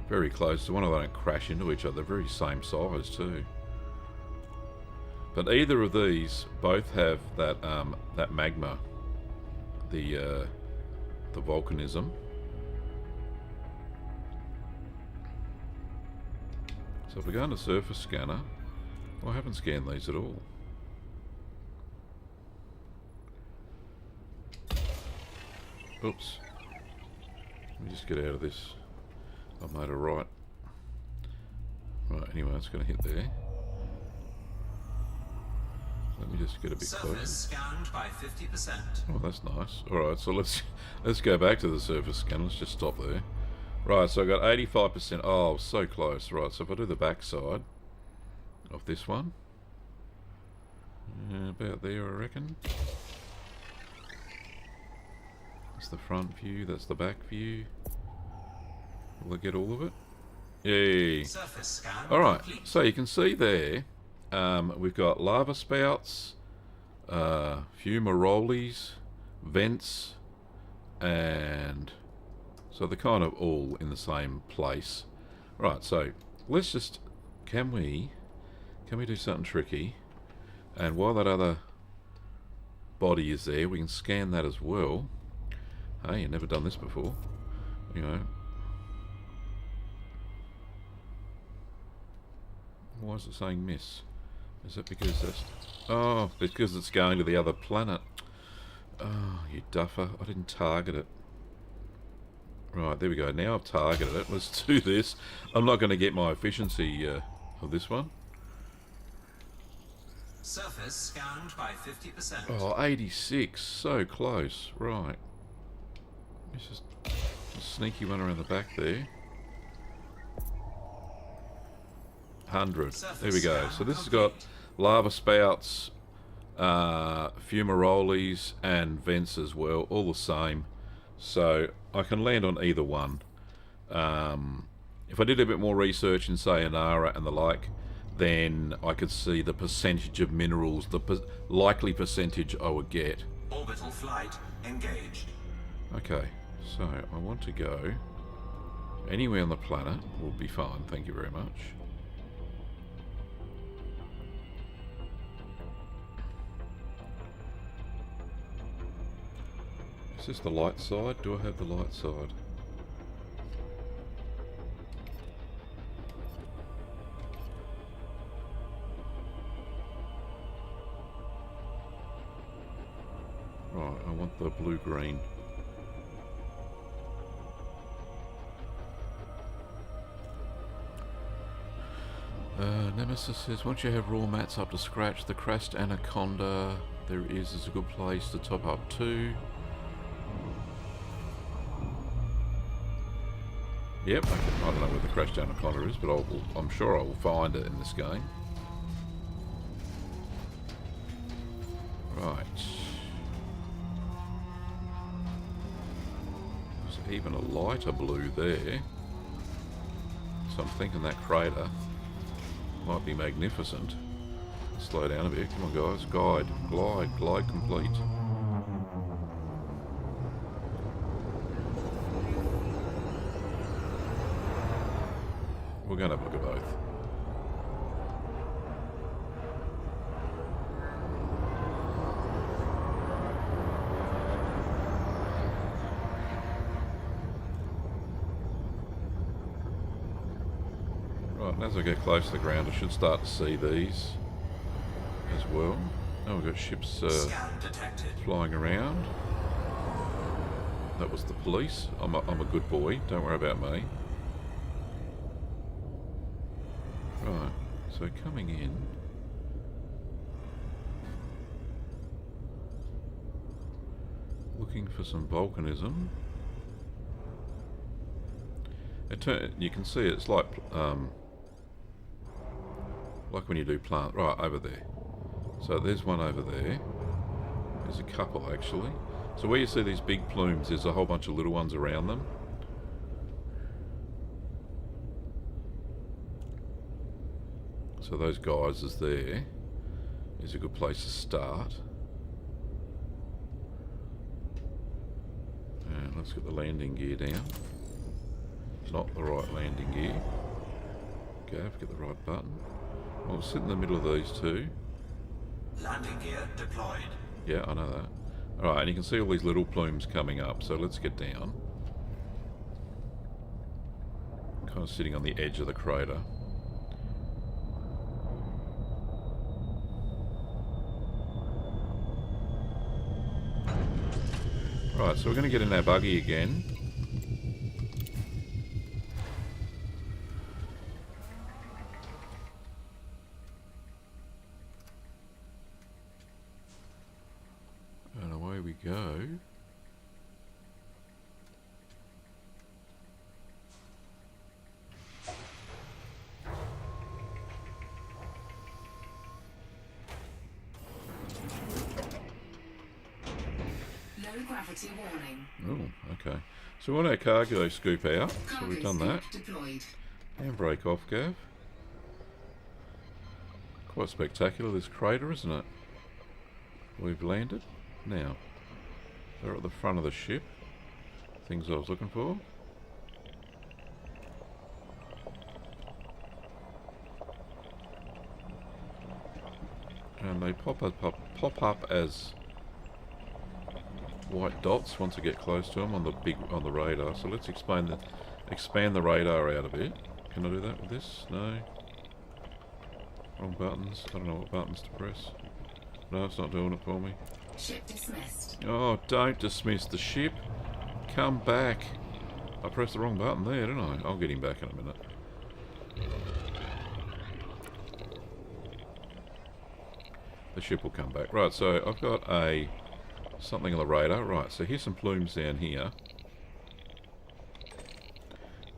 Very close. So one of them don't crash into each other. Very same size too. But either of these both have that that magma, the volcanism. So if we go into surface scanner, well, I haven't scanned these at all. Oops. Let me just get out of this. I made a right. Right, anyway, it's going to hit there. Let me just get a bit closer. Surface scanned by 50%. Oh, that's nice. Alright, so let's go back to the surface scan. Let's just stop there. Right, so I got 85%. Oh, so close. Right, so if I do the back side of this one, about there, I reckon. That's the front view. That's the back view. Will I get all of it? Yay! Surface scan Alright, complete. so you can see there, we've got lava spouts, fumaroles, vents, and so they're kind of all in the same place. Right, so let's just, can we do something tricky? And while that other body is there, we can scan that as well. Hey, you've never done this before, you know. Why is it saying miss? Is it because that's... Oh, it's because it's going to the other planet. Oh, you duffer. I didn't target it. Right, there we go. Now I've targeted it. Let's do this. I'm not going to get my efficiency of this one. Surface scanned by 50%. Oh, 86. So close. Right. It's just a sneaky one around the back there. 100. There we go. So this has got lava spouts, fumaroles, and vents as well, all the same. So I can land on either one. If I did a bit more research in Sayonara and the like, then I could see the percentage of minerals, the likely percentage I would get. Orbital flight engaged. Okay, so I want to go anywhere on the planet will be fine. Thank you very much. Is this the light side? Do I have the light side? Right, I want the blue-green. Nemesis says, once you have raw mats up to scratch, the Crest Anaconda there is a good place to top up to. Yep, I don't know where the Crest Anaconda is, but I'm sure I will find it in this game. Right. There's even a lighter blue there. So I'm thinking that crater might be magnificent. Slow down a bit. Come on, guys. Glide complete. We're going to have a look at both. Right, and as I get close to the ground, I should start to see these as well. Oh, we've got ships flying around. That was the police. I'm a good boy. Don't worry about me. Right, so coming in. Looking for some volcanism. You can see it's like when you do plant. Right, over there. So there's one over there. There's a couple actually. So where you see these big plumes, there's a whole bunch of little ones around them. So those geysers there is a good place to start. And let's get the landing gear down. Not the right landing gear. Gav, get the right button. I'll sit in the middle of these two. Landing gear deployed. Yeah, I know that. Alright, and you can see all these little plumes coming up, so let's get down. Kind of sitting on the edge of the crater. Right, so we're going to get in our buggy again. And away we go. Gravity warning. Oh, okay. So we want our cargo scoop out. So we've done that. Deployed. Handbrake off, Gav. Quite spectacular, this crater, isn't it? We've landed. Now, they're at the front of the ship. Things I was looking for. And they pop up as white dots once I get close to them on the radar. So let's expand the radar out a bit. Can I do that with this? No. Wrong buttons. I don't know what buttons to press. No, it's not doing it for me. Ship dismissed. Oh, don't dismiss the ship. Come back. I pressed the wrong button there, didn't I? I'll get him back in a minute. The ship will come back. Right, so I've got something on the radar. Right, so here's some plumes down here.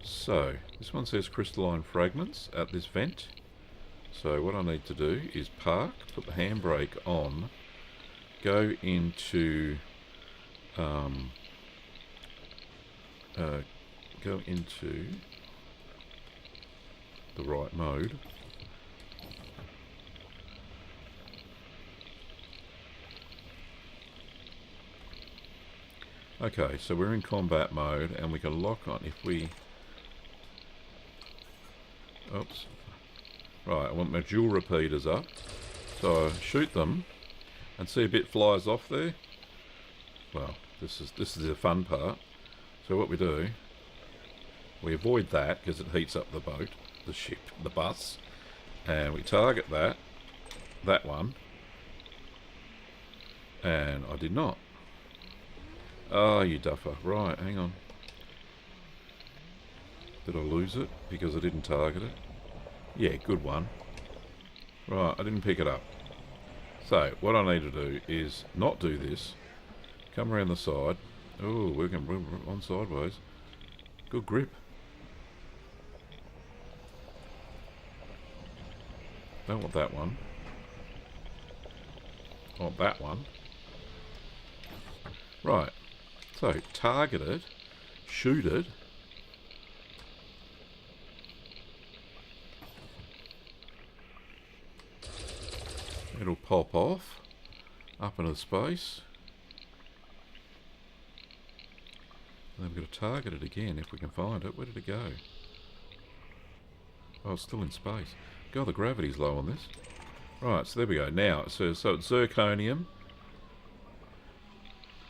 So, this one says crystalline fragments at this vent. So what I need to do is park, put the handbrake on, go into the right mode. Okay, so we're in combat mode and we can lock on if we... Oops. Right, I want my dual repeaters up. So I shoot them and see a bit flies off there. Well, this is the fun part. So what we do, we avoid that because it heats up the boat, the ship, the bus. And we target that one. And I did not. Oh, you duffer. Right, hang on. Did I lose it because I didn't target it? Yeah, good one. Right, I didn't pick it up. So, what I need to do is not do this. Come around the side. Oh, we're on sideways. Good grip. Don't want that one. I want that one. Right. So, target it. Shoot it. It'll pop off. Up into space. And then we've got to target it again if we can find it. Where did it go? Oh, it's still in space. God, the gravity's low on this. Right, so there we go. Now, so it's zirconium.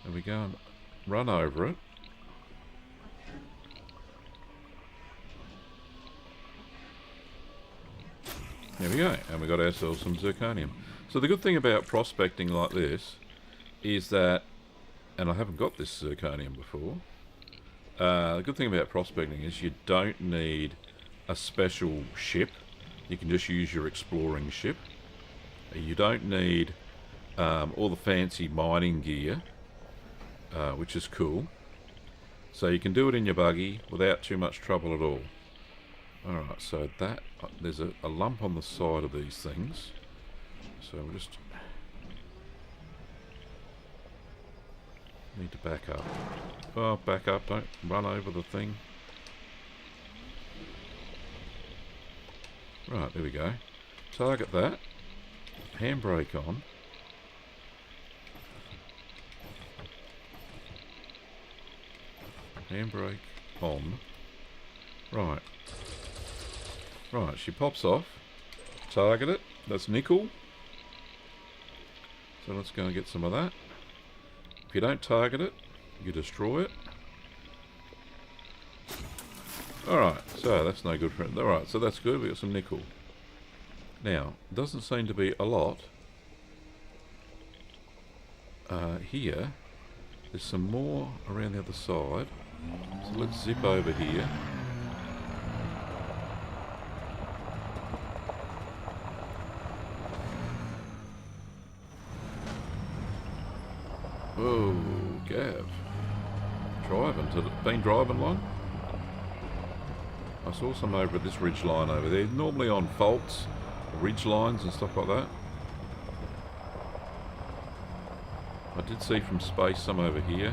And we go and run over it. There we go. And we got ourselves some zirconium. So the good thing about prospecting like this is that, and I haven't got this zirconium before, the good thing about prospecting is you don't need a special ship. You can just use your exploring ship. You don't need all the fancy mining gear, which is cool. So you can do it in your buggy without too much trouble at all. Alright, so that there's a lump on the side of these things. So we'll just need to back up. Oh, back up, don't run over the thing. Right, there we go. Target that. Handbrake on. Handbrake on. Right. Right, she pops off. Target it. That's nickel. So let's go and get some of that. If you don't target it, you destroy it. Alright, so that's no good for it. Alright, so that's good. We got some nickel. Now, doesn't seem to be a lot. Here, there's some more around the other side. So let's zip over here. Oh, Gav. Been driving long? I saw some over at this ridge line over there. Normally on faults, ridge lines and stuff like that. I did see from space some over here.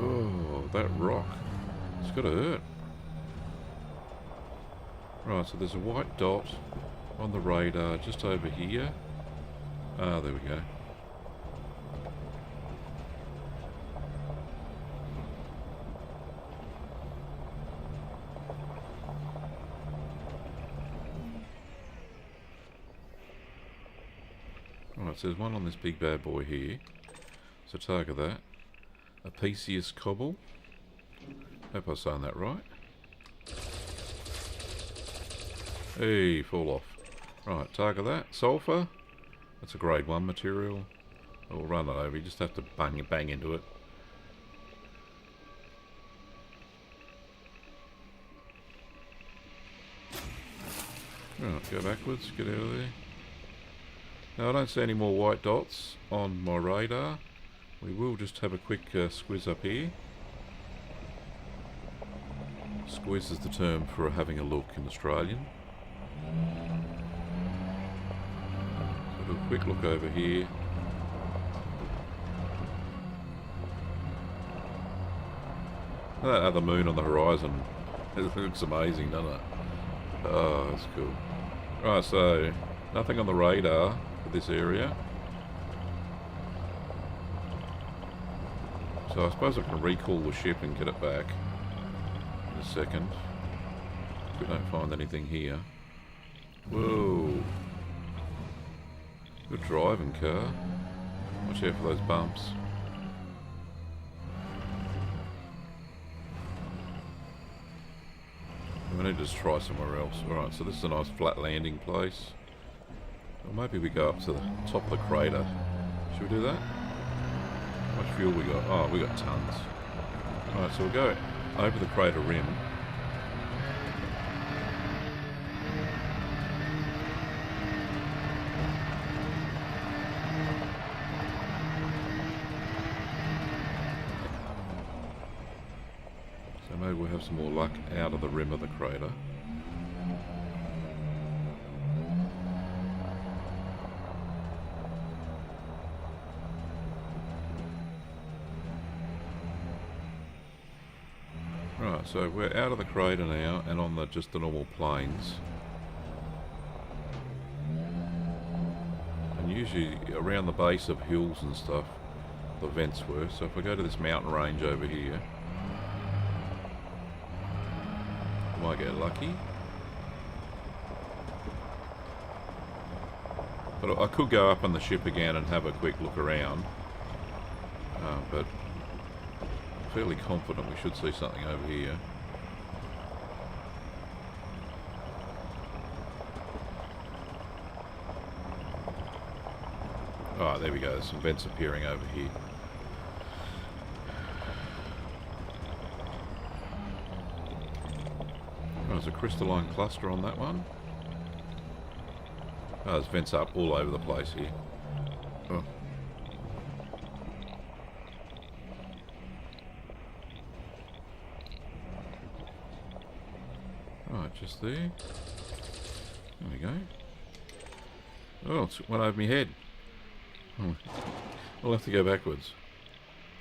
Oh, that rock. It's got to hurt. Right, so there's a white dot on the radar just over here. Ah, there we go. Right, so there's one on this big bad boy here. So target that. Apicius cobble. Hope I'm saying that right. Hey, fall off. Right, target that. Sulfur. That's a grade 1 material. We'll run it over. You just have to bang into it. Right, go backwards. Get out of there. Now I don't see any more white dots on my radar. We will just have a quick squiz up here. Squiz is the term for having a look in Australian. So do a quick look over here. That other moon on the horizon, it looks amazing, doesn't it? Oh, that's cool. Right, so nothing on the radar for this area. So I suppose I can recall the ship and get it back in a second. If we don't find anything here. Whoa. Good driving car. Watch out for those bumps. We need to just try somewhere else. Alright, so this is a nice flat landing place. Or maybe we go up to the top of the crater. Should we do that? How much fuel we got? Oh, we got tons. Alright, so we'll go over the crater rim. So maybe we'll have some more luck out of the rim of the crater. Right, so we're out of the crater now and on just the normal plains. And usually around the base of hills and stuff, the vents were. So if I go to this mountain range over here, I might get lucky. But I could go up on the ship again and have a quick look around. But fairly confident we should see something over here. Oh, there we go. There's some vents appearing over here. Oh, there's a crystalline cluster on that one. Oh, there's vents up all over the place here. Oh. Right, just there. There we go. Oh, it's went over my head. Oh. I'll have to go backwards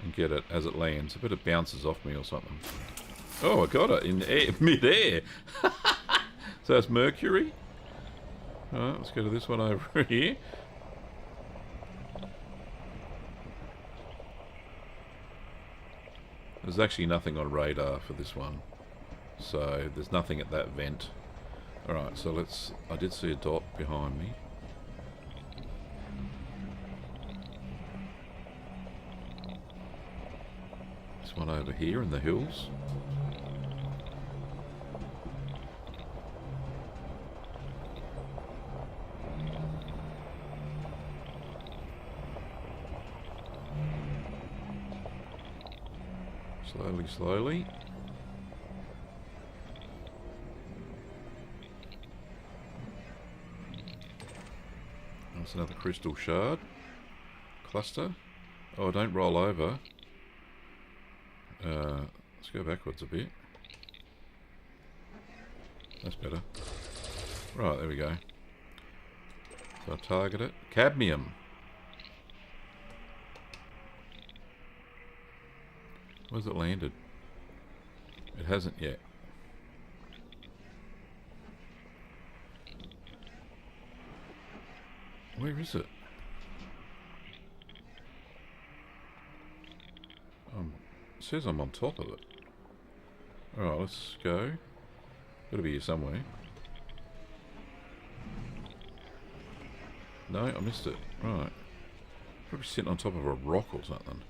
and get it as it lands. I bet it bounces off me or something. Oh, I got it in mid-air. So that's Mercury. Alright, let's go to this one over here. There's actually nothing on radar for this one. So there's nothing at that vent. Alright, so let's... I did see a dot behind me. This one over here in the hills. Slowly, slowly. That's another crystal shard. Cluster. Oh, don't roll over. Let's go backwards a bit. That's better. Right, there we go. So I target it. Cadmium. Where's it landed? It hasn't yet. Where is it? It says I'm on top of it. Alright, let's go. Gotta be here somewhere. No, I missed it. Right. Probably sitting on top of a rock or something.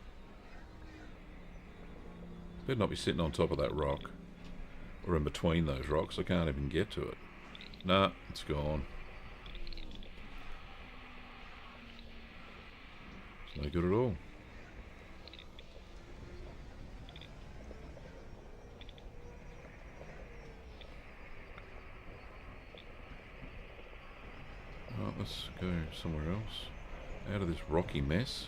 Better not be sitting on top of that rock. Or in between those rocks. I can't even get to it. Nah, it's gone. It's no good at all. Right, let's go somewhere else. Out of this rocky mess.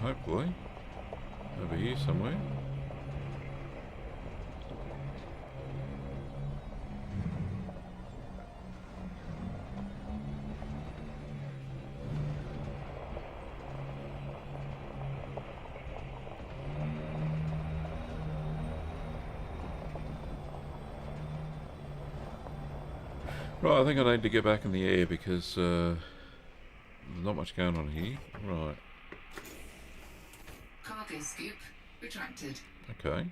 Hopefully over here somewhere. Right, I think I need to get back in the air because there's not much going on here. Right. Cargo scoop retracted. Okay.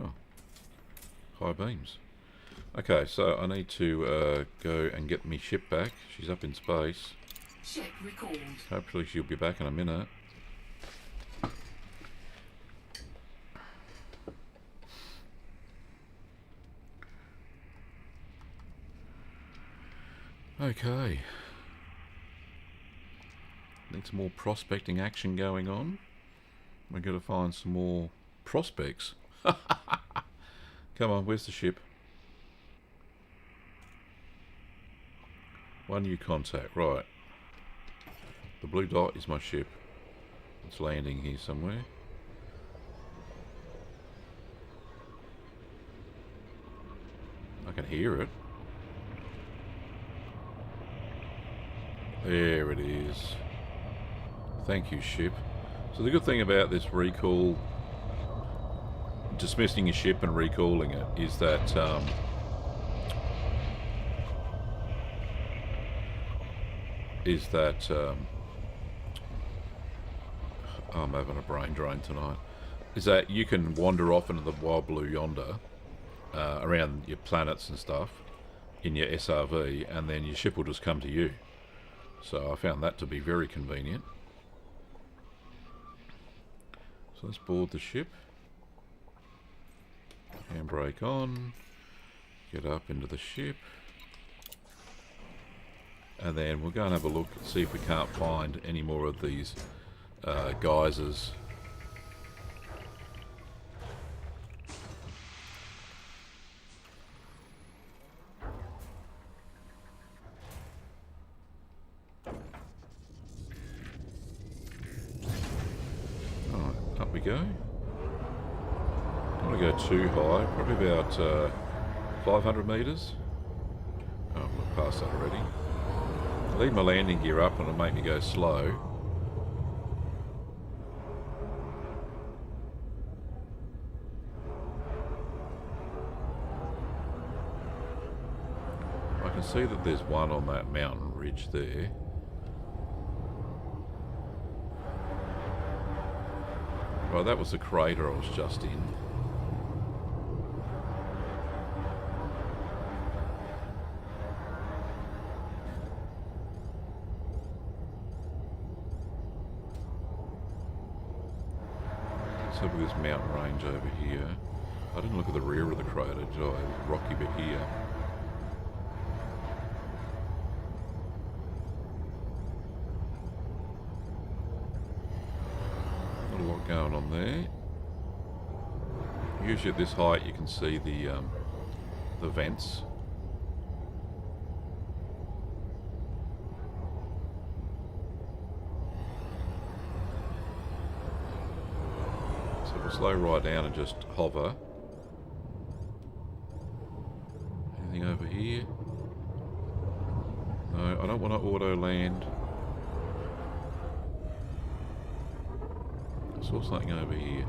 Oh. High beams. Okay, so I need to go and get me ship back. She's up in space. Ship recalled. Hopefully she'll be back in a minute. Okay. Need some more prospecting action going on. We're going to find some more prospects. Come on, where's the ship? One new contact, right. The blue dot is my ship. It's landing here somewhere. I can hear it. There it is. Thank you, ship. So the good thing about this recall, dismissing a ship and recalling it, is that I'm having a brain drain tonight, is that you can wander off into the wild blue yonder, around your planets and stuff, in your SRV, and then your ship will just come to you. So I found that to be very convenient. So let's board the ship. Handbrake on. Get up into the ship. And then we'll go and have a look and see if we can't find any more of these geysers. Alright, up we go. Don't want to go too high, probably about 500 metres. Oh, we're past that already. Leave my landing gear up and it'll make me go slow. I can see that there's one on that mountain ridge there. Right, that was the crater I was just in. Let's have this mountain range over here. I didn't look at the rear of the crater, did I? Rocky bit here. Not a lot going on there. Usually at this height you can see the vents. So we'll slow right down and just hover. Anything over here? No, I don't want to auto land. I saw something over here.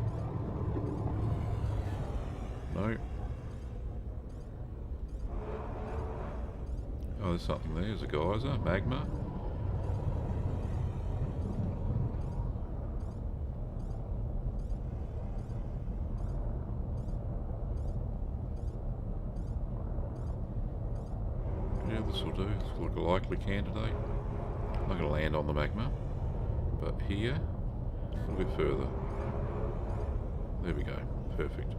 No. Oh, there's something there. There's a geyser. Magma. Yeah, this will do. This looks like a likely candidate. I'm not going to land on the magma. But here, a little bit further. There we go. Perfect.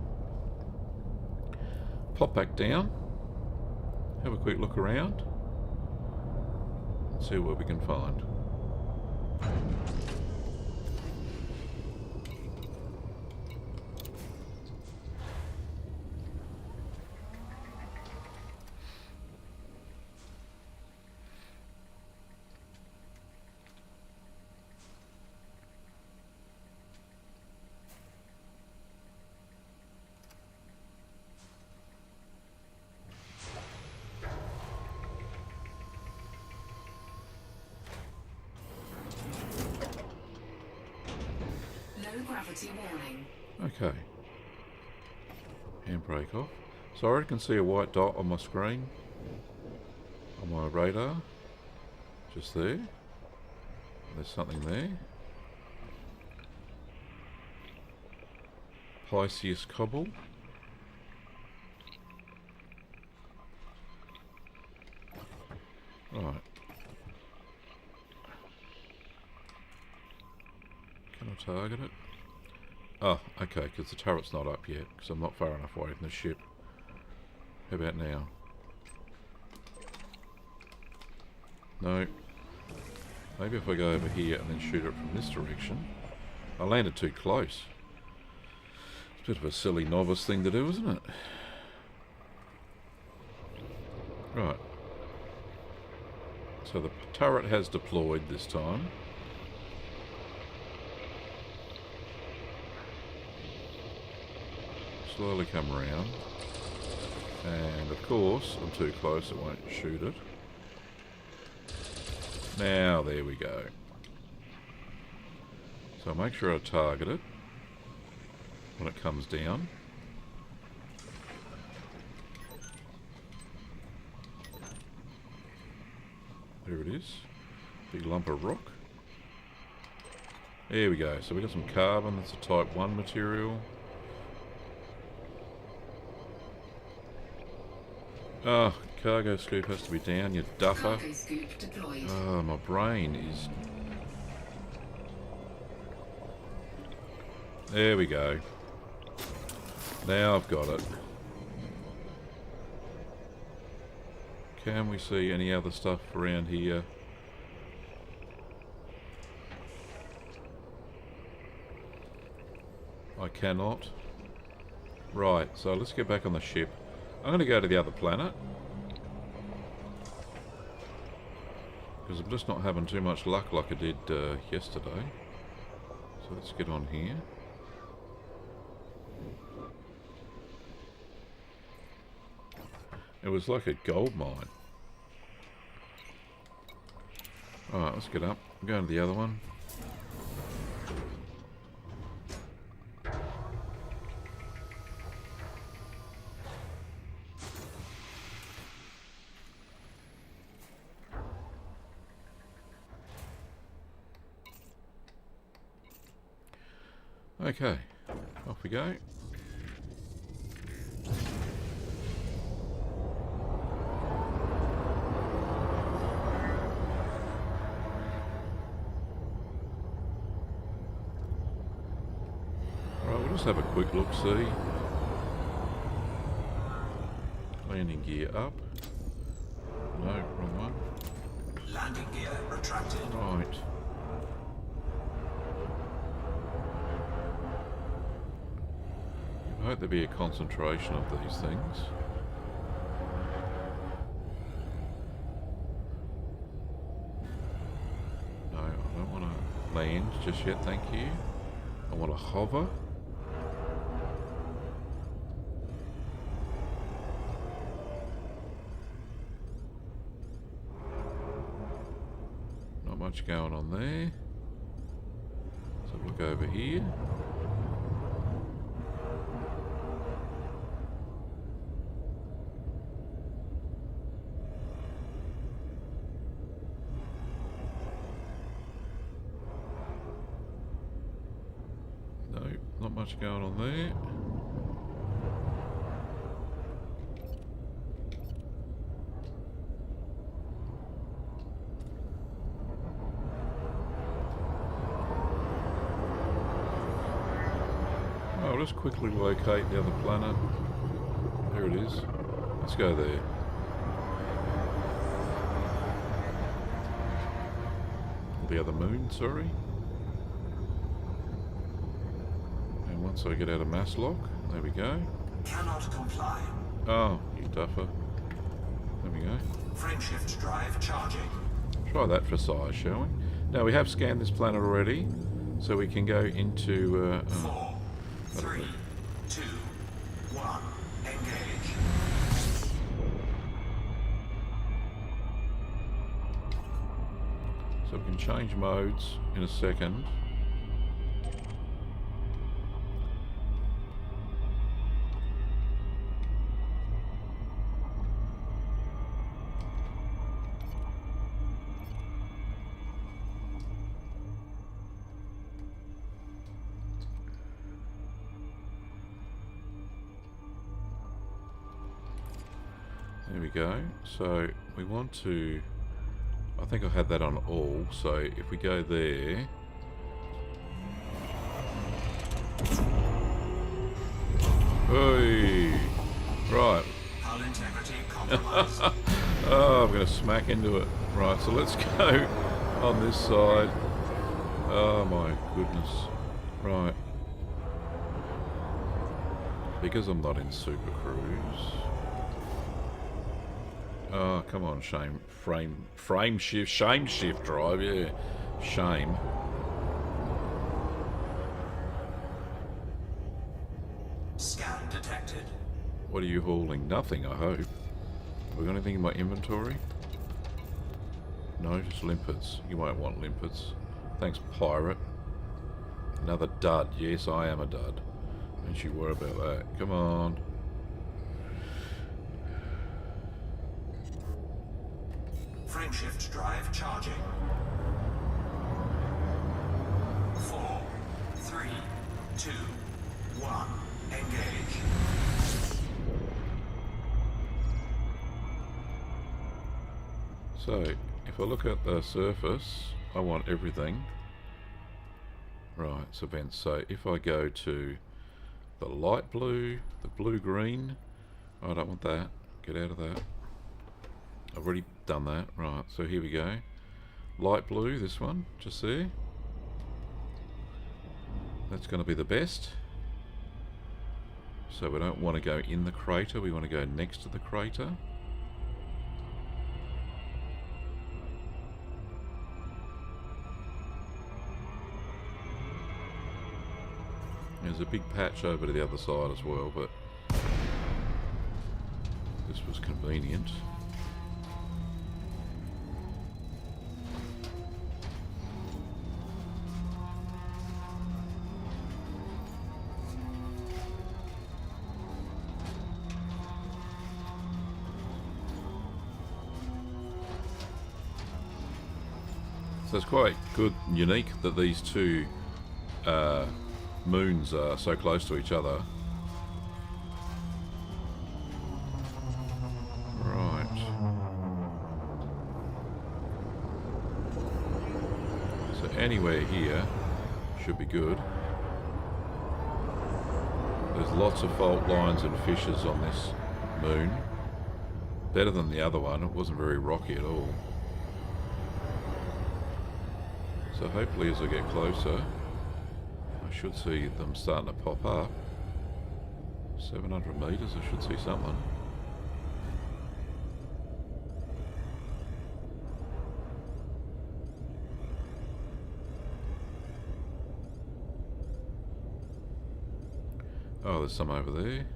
Pop back down. Have a quick look around. And see what we can find. Low gravity warning. Okay. Handbrake off. So I can see a white dot on my screen. On my radar. Just there. There's something there. Pisceus Cobble. Right. Can I target it? Oh, okay, because the turret's not up yet, because I'm not far enough away from the ship. How about now? No. Maybe if I go over here and then shoot it from this direction. I landed too close. It's a bit of a silly novice thing to do, isn't it? Right. So the turret has deployed this time. Slowly come around. And of course, I'm too close, it won't shoot it. Now, there we go. So I'll make sure I target it when it comes down. There it is. Big lump of rock. There we go. So we got some carbon. That's a type 1 material. Oh, cargo scoop has to be down, you duffer. Cargo scoop deployed. Oh, my brain is... There we go. Now I've got it. Can we see any other stuff around here? I cannot. Right, so let's get back on the ship. I'm going to go to the other planet. Because I'm just not having too much luck like I did yesterday. So let's get on here. It was like a gold mine. Alright, let's get up. I'm going to the other one. Okay, off we go. We'll just have a quick look, see. Landing gear up. No, wrong one. Landing gear retracted. Right. I hope there be a concentration of these things. No, I don't want to land just yet, thank you. I want to hover. Not much going on there. So look over here. Not much going on there. I'll just quickly locate the other planet. There it is. Let's go there. The other moon, sorry. Once I get out of mass lock, there we go. Cannot comply. Oh, you duffer. There we go. Frameshift drive charging. Try that for size, shall we? Now we have scanned this planet already, so we can go into... 4, 3, 2, 1. Engage. So we can change modes in a second. There we go. So we want to... I think I had that on all, so if we go there... Hey! Right. Hull integrity compromised. Oh, I'm going to smack into it. Right, so let's go on this side. Oh my goodness. Right. Because I'm not in Super Cruise. Oh, come on, frame shift drive, yeah. Shame. Scan detected. What are you hauling? Nothing, I hope. Have we got anything in my inventory? No, just limpets. You won't want limpets. Thanks, pirate. Another dud. Yes, I am a dud. Don't you worry about that. Come on. Frameshift drive charging. 4, 3, 2, 1. Engage. So, if I look at the surface, I want everything. Right, it's events. So if I go to the light blue, the blue-green, I don't want that. Get out of that. I've already done that. Right, so here we go. Light blue, this one, just there. That's going to be the best. So we don't want to go in the crater, we want to go next to the crater. There's a big patch over to the other side as well, but this was convenient. So it's quite good and unique that these two moons are so close to each other. Right. So anywhere here should be good. There's lots of fault lines and fissures on this moon. Better than the other one. It wasn't very rocky at all. So hopefully as I get closer, I should see them starting to pop up. 700 meters, I should see something. Oh, there's some over there.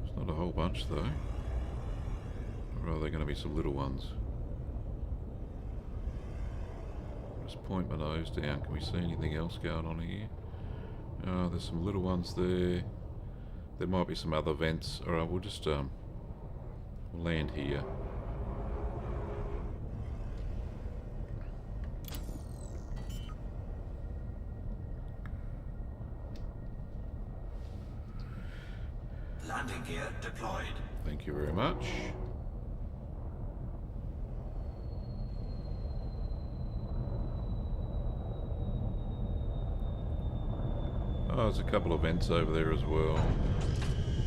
It's not a whole bunch though. Or are there going to be some little ones? Just point my nose down. Can we see anything else going on here? Oh, there's some little ones there. There might be some other vents. Alright, we'll just land here. Landing gear deployed. Thank you very much. Oh, there's a couple of vents over there as well.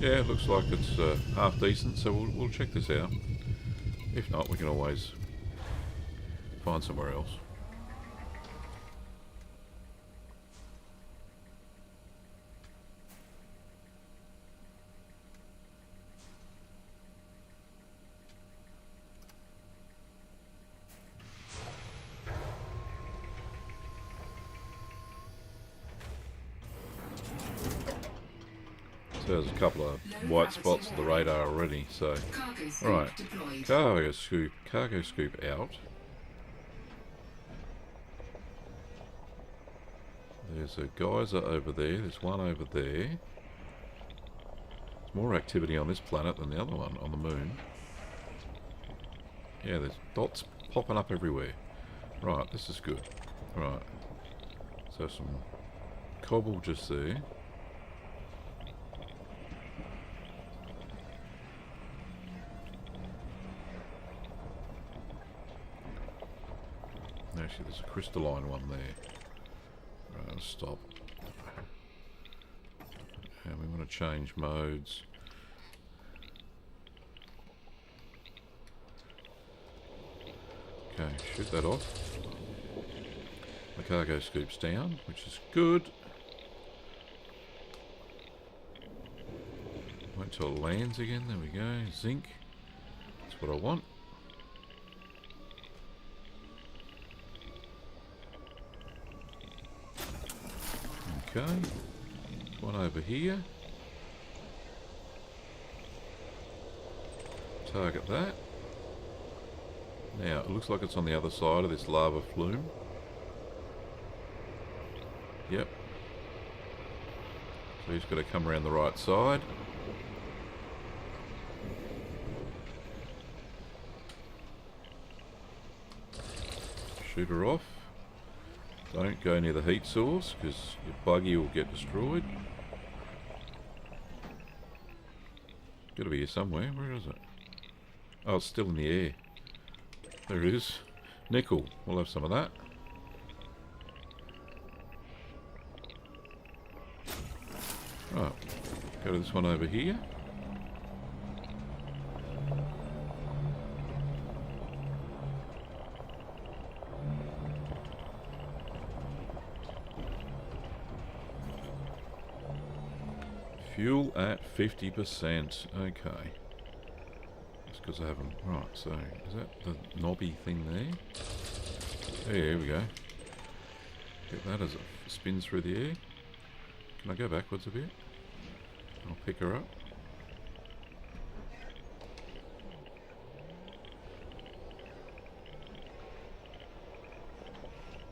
Yeah, it looks like it's half decent, so we'll check this out. If not, we can always find somewhere else. So there's a couple of white spots on the radar already, so... Cargo scoop Right, deployed. cargo scoop out. There's a geyser over there, there's one over there. There's more activity on this planet than the other one, on the moon. Yeah, there's dots popping up everywhere. Right, this is good. Right, so some cobble just there. Actually, there's a crystalline one there. Right, let's stop. And we want to change modes. Okay, shoot that off. The cargo scoops down, which is good. Wait till it lands again. There we go. Zinc. That's what I want. Okay. One over here. Target that. Now, it looks like it's on the other side of this lava flume. Yep. So he's got to come around the right side. Shoot her off. Don't go near the heat source because your buggy will get destroyed. Got to be here somewhere. Where is it? Oh, it's still in the air. There it is. Nickel. We'll have some of that. Right. Go to this one over here. Fuel at 50%. Okay. That's because I haven't... Right, so is that the knobby thing there? Yeah, here we go. Get that as it spins through the air. Can I go backwards a bit? I'll pick her up.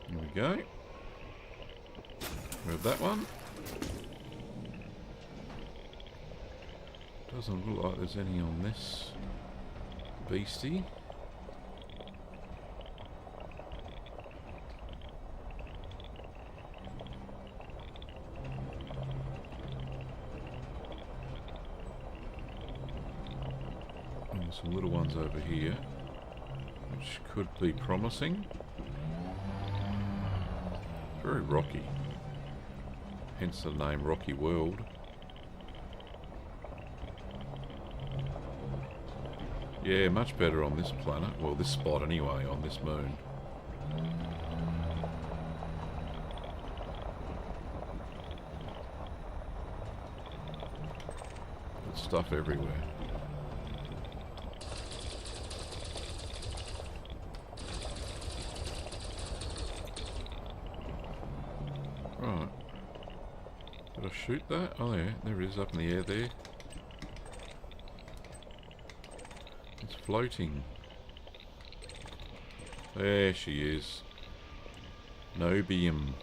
There we go. Grab that one. Doesn't look like there's any on this beastie. And some little ones over here, which could be promising. Very rocky, hence the name Rocky World. Yeah, much better on this planet. Well, this spot anyway, on this moon. Good stuff everywhere. Right. Did I shoot that? Oh yeah, there it is up in the air there. It's floating. There she is. Nobium.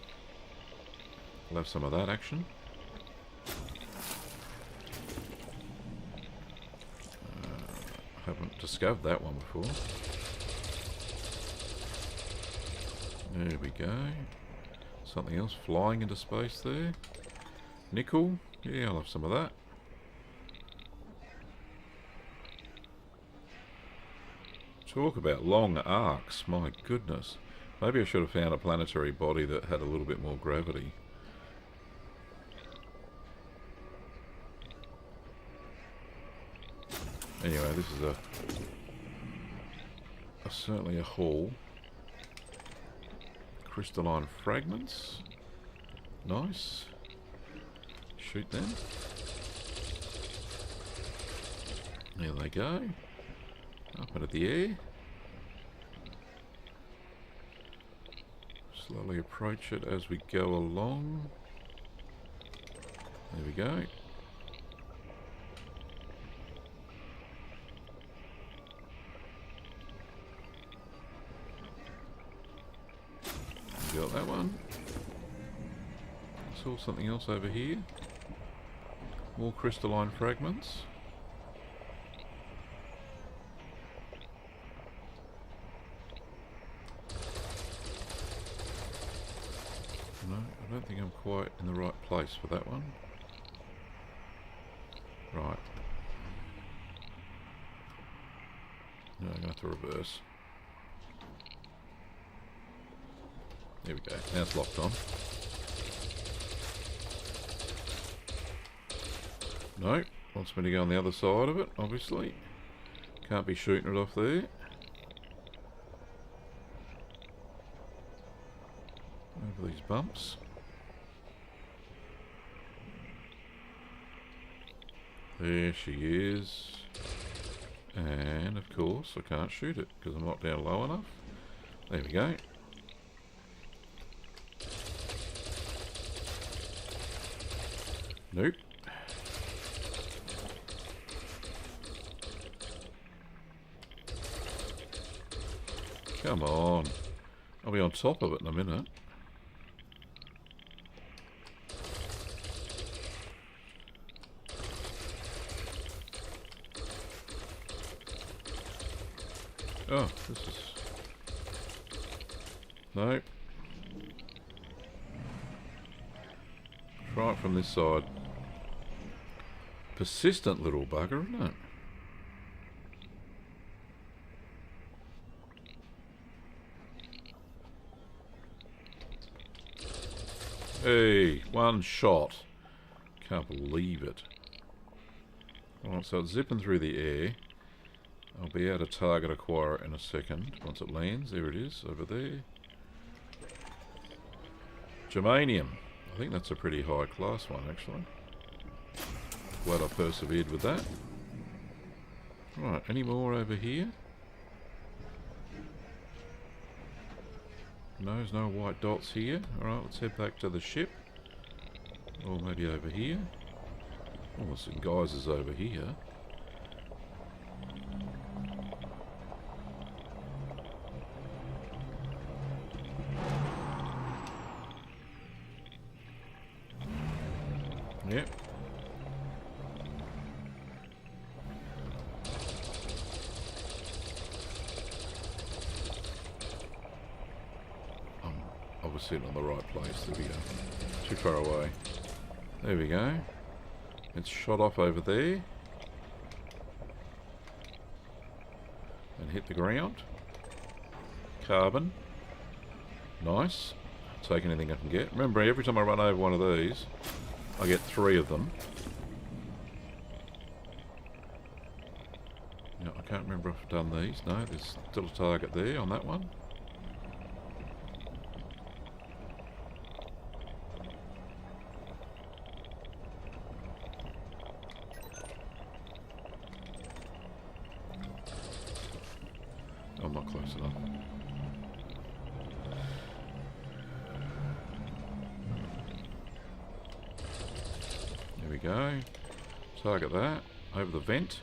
We'll have some of that action. Haven't discovered that one before. There we go. Something else flying into space there. Nickel. Yeah, I'll have some of that. Talk about long arcs, my goodness. Maybe I should have found a planetary body that had a little bit more gravity. Anyway, this is certainly a haul. Crystalline fragments. Nice. Shoot them. There they go. Up into the air. Slowly approach it as we go along. There we go. Got that one. Saw something else over here. More crystalline fragments. No, I I don't think I'm quite in the right place for that one. Right. No, I'm going to have to reverse. There we go. Now it's locked on. No. Wants me to go on the other side of it, obviously. Can't be shooting it off there. Over these bumps. There she is. And of course I can't shoot it because I'm not down low enough. There we go. Nope. Come on. I'll be on top of it in a minute. Oh, this is... Nope. Try it from this side. Persistent little bugger, isn't it? Hey, one shot. Can't believe it. Alright, so it's zipping through the air. I'll be able to target acquire it in a second. Once it lands, there it is, over there. Germanium. I think that's a pretty high class one, actually. Glad I persevered with that. Right, any more over here? No, there's no white dots here. Alright, let's head back to the ship. Or maybe over here. Oh, there's some geysers over here. Yep. I was sitting on the right place. There we go. Too far away. There we go. It's shot off over there. And hit the ground. Carbon. Nice. Take anything I can get. Remember, every time I run over one of these, I get 3 of them. Yeah, I can't remember if I've done these. No, there's still a target there on that one. I'm not close enough. There we go. Target that. Over the vent.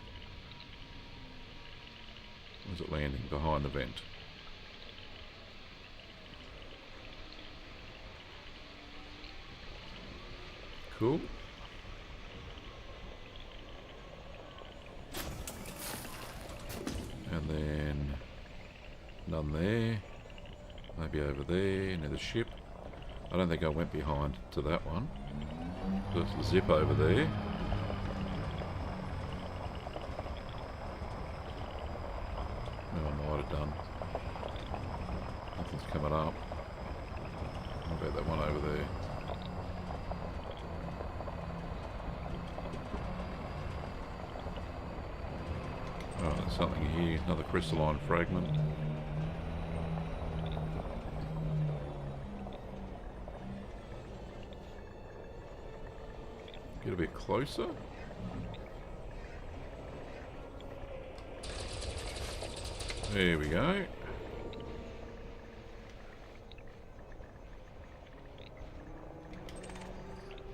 Where's it landing? Behind the vent. Cool. And then none there. Maybe over there near the ship. I don't think I went behind to that one. Just a zip over there. Oh, I might have done. Nothing's coming up. What about that one over there? Oh, there's something here. Another crystalline fragment. Get a bit closer. There we go.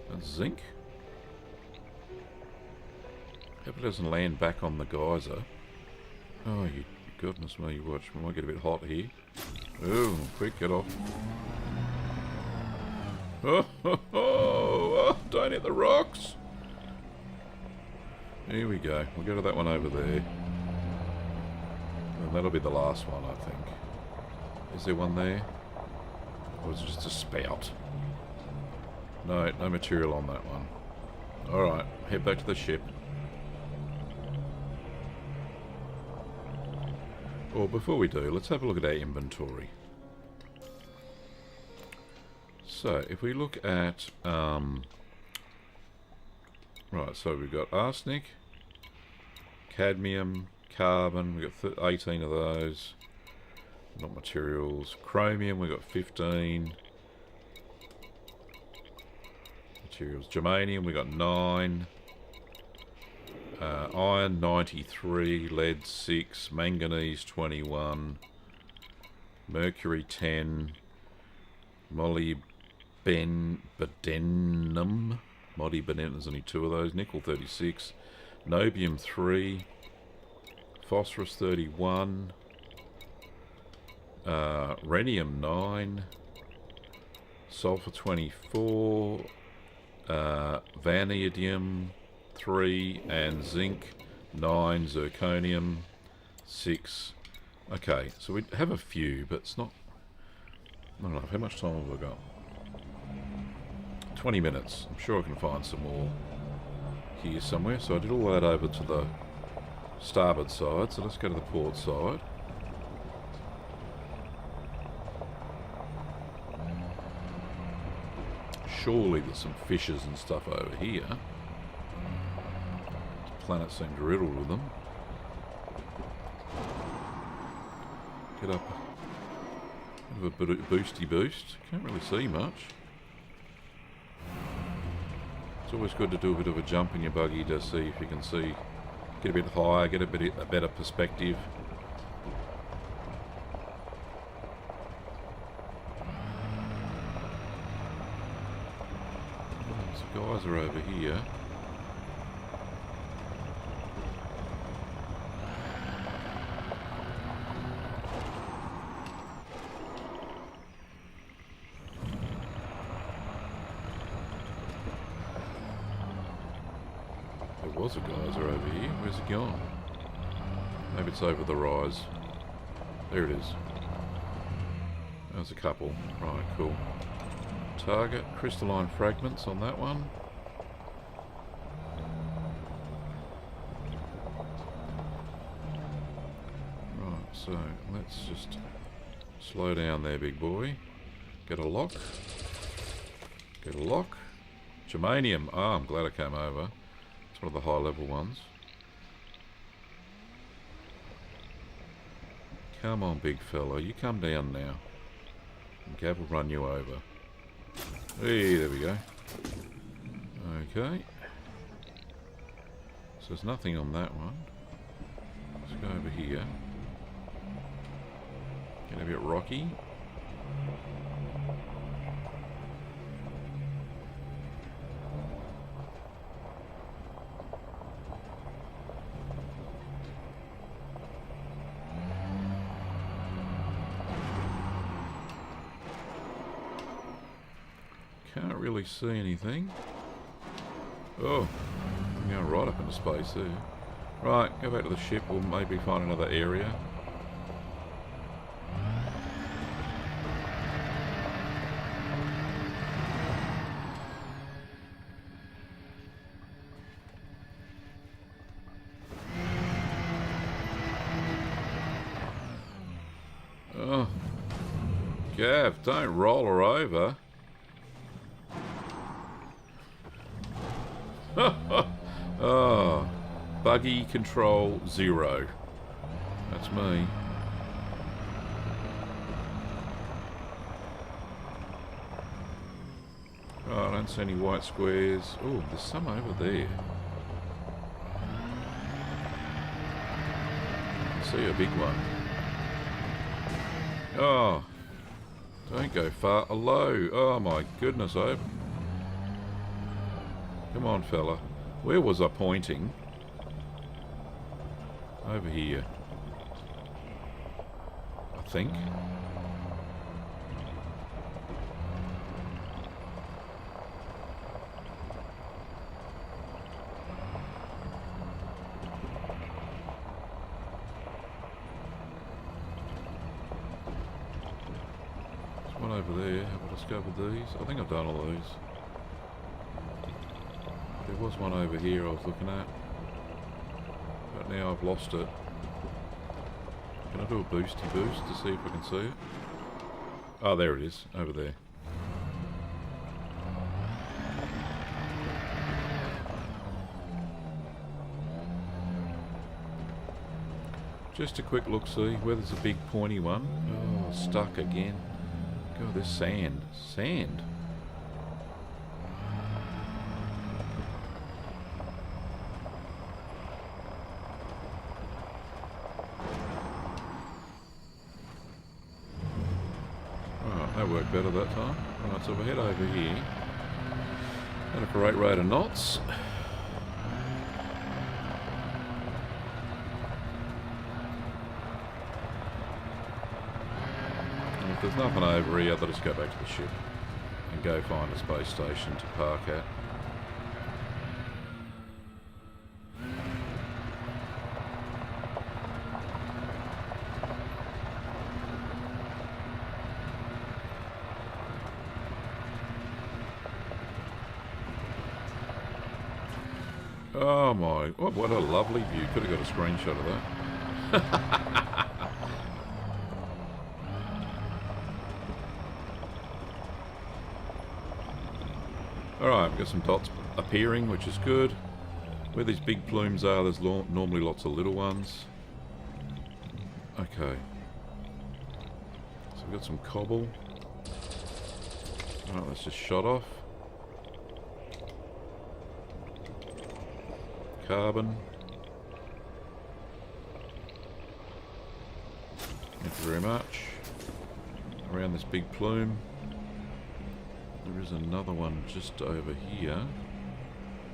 That's zinc. Hope it doesn't land back on the geyser. Oh, you goodness me, watch. We might get a bit hot here. Oh, quick, get off. Oh, don't hit the rocks. Here we go. We'll go to that one over there. And that'll be the last one, I think. Is there one there? Or is it just a spout? No, no material on that one. Alright, head back to the ship. Well, before we do, let's have a look at our inventory. So, if we look at... right, so we've got arsenic, cadmium, carbon, we've got 18 of those. Not materials. Chromium, we've got 15. Materials. Germanium, we got 9. Iron, 93. Lead, 6. Manganese, 21. Mercury, 10. Molybdenum. There's only 2 of those. Nickel, 36. Niobium, 3. Phosphorus, 31. Rhenium, 9. Sulfur, 24. Vanadium, 3. And zinc, 9. Zirconium, 6. Okay, so we have a few, but it's not... I don't know, how much time have we got? 20 minutes. I'm sure I can find some more here somewhere. So I did all that over to the starboard side, so let's go to the port side. Surely there's some fishes and stuff over here. The planet seemed riddled with them. Get up. Have a bit of boosty boost. Can't really see much. It's always good to do a bit of a jump in your buggy to see if you can see. Get a bit higher, get a better perspective. Guys are over here. There was a geyser over here. Where's it gone? Maybe it's over the rise. There it is. There's a couple. Right, cool. Target, crystalline fragments on that one. Right, so let's just slow down there, big boy. Get a lock. Get a lock. Germanium. Oh, I'm glad I came over. It's one of the high level ones. Come on, big fella. You come down now. And Gav will run you over. Hey, there we go. Okay. So there's nothing on that one. Let's go over here. Get a bit rocky. Can't really see anything. Oh, I'm going right up into space there. Right, go back to the ship. We'll maybe find another area. Oh, Gav, don't roll her over. Oh, buggy control 0. That's me. Oh, I don't see any white squares. Oh, there's some over there. I see a big one. Oh, don't go far. Hello. Oh my goodness, over. Come on, fella. Where was I pointing? Over here. I think. There's one over there. Have I discovered these? I think I've done all these. was one over here I was looking at. But now I've lost it. Can I do a boosty boost to see if I can see it? Oh, there it is. Over there. Just a quick look-see. Where there's a big pointy one. Oh, stuck again. God, this sand. Sand. Alright, that worked better that time. Alright, so we'll head over here. At a great rate of knots. If there's nothing over here, I'll just go back to the ship and go find a space station to park at. Oh my, what a lovely view. Could have got a screenshot of that. Alright, we've got some dots appearing, which is good. Where these big plumes are, there's normally lots of little ones. Okay. So we've got some cobble. Alright, that's just shot off. Carbon. Thank you very much. Around this big plume. There is another one just over here.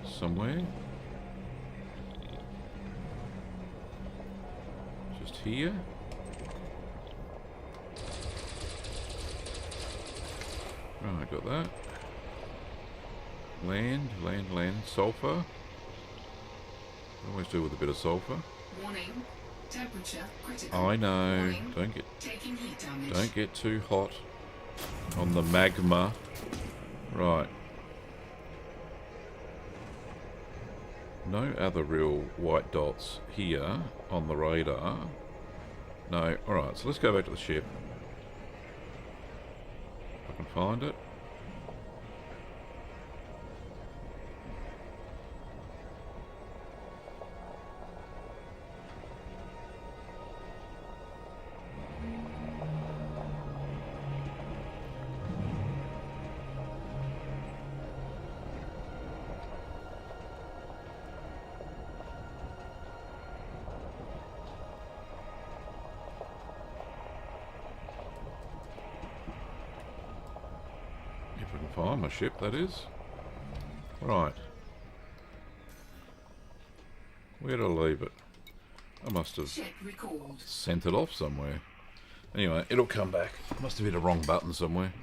Somewhere. Just here. Right, got that. Land. Sulfur. Always do with a bit of sulfur. Warning. Temperature critical. I know. Warning. Don't get too hot on the magma. Right. No other real white dots here on the radar. No. Alright, so let's go back to the ship. If I can find it. If I can find my ship, that is. Right. Where did I leave it? I must have Ship recalled. sent it off somewhere. Anyway, it'll come back. Must have hit a wrong button somewhere.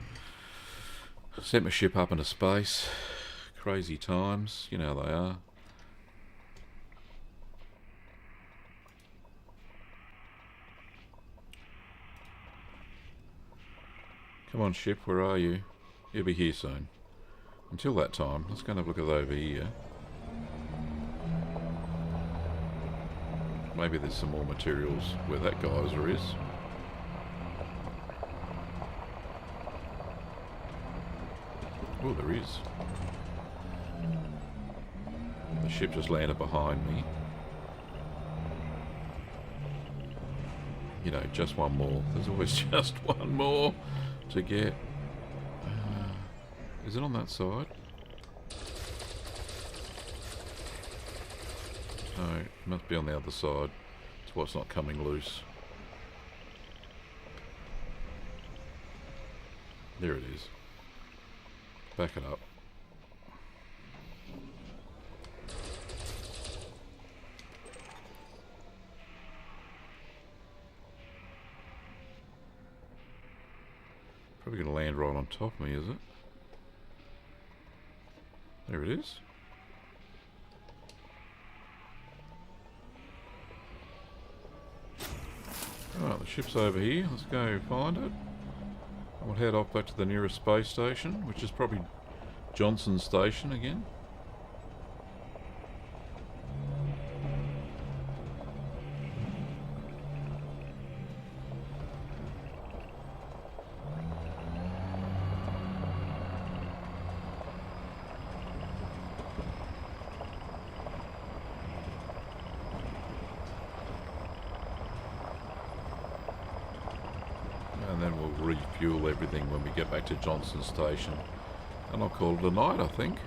Sent my ship up into space. Crazy times. You know how they are. Come on, ship, where are you? You'll be here soon. Until that time, let's go and have a look at over here. Maybe there's some more materials where that geyser is. Oh, there is. The ship just landed behind me. You know, just one more. There's always just one more to get. Is it on that side? No, it must be on the other side. It's what's not coming loose. There it is. Back it up. Probably going to land right on top of me, is it? There it is. Alright, the ship's over here. Let's go find it. We'll head off back to the nearest space station, which is probably Johnson Station again. And then we'll refuel everything when we get back to Johnson Station. And I'll call it a night, I think.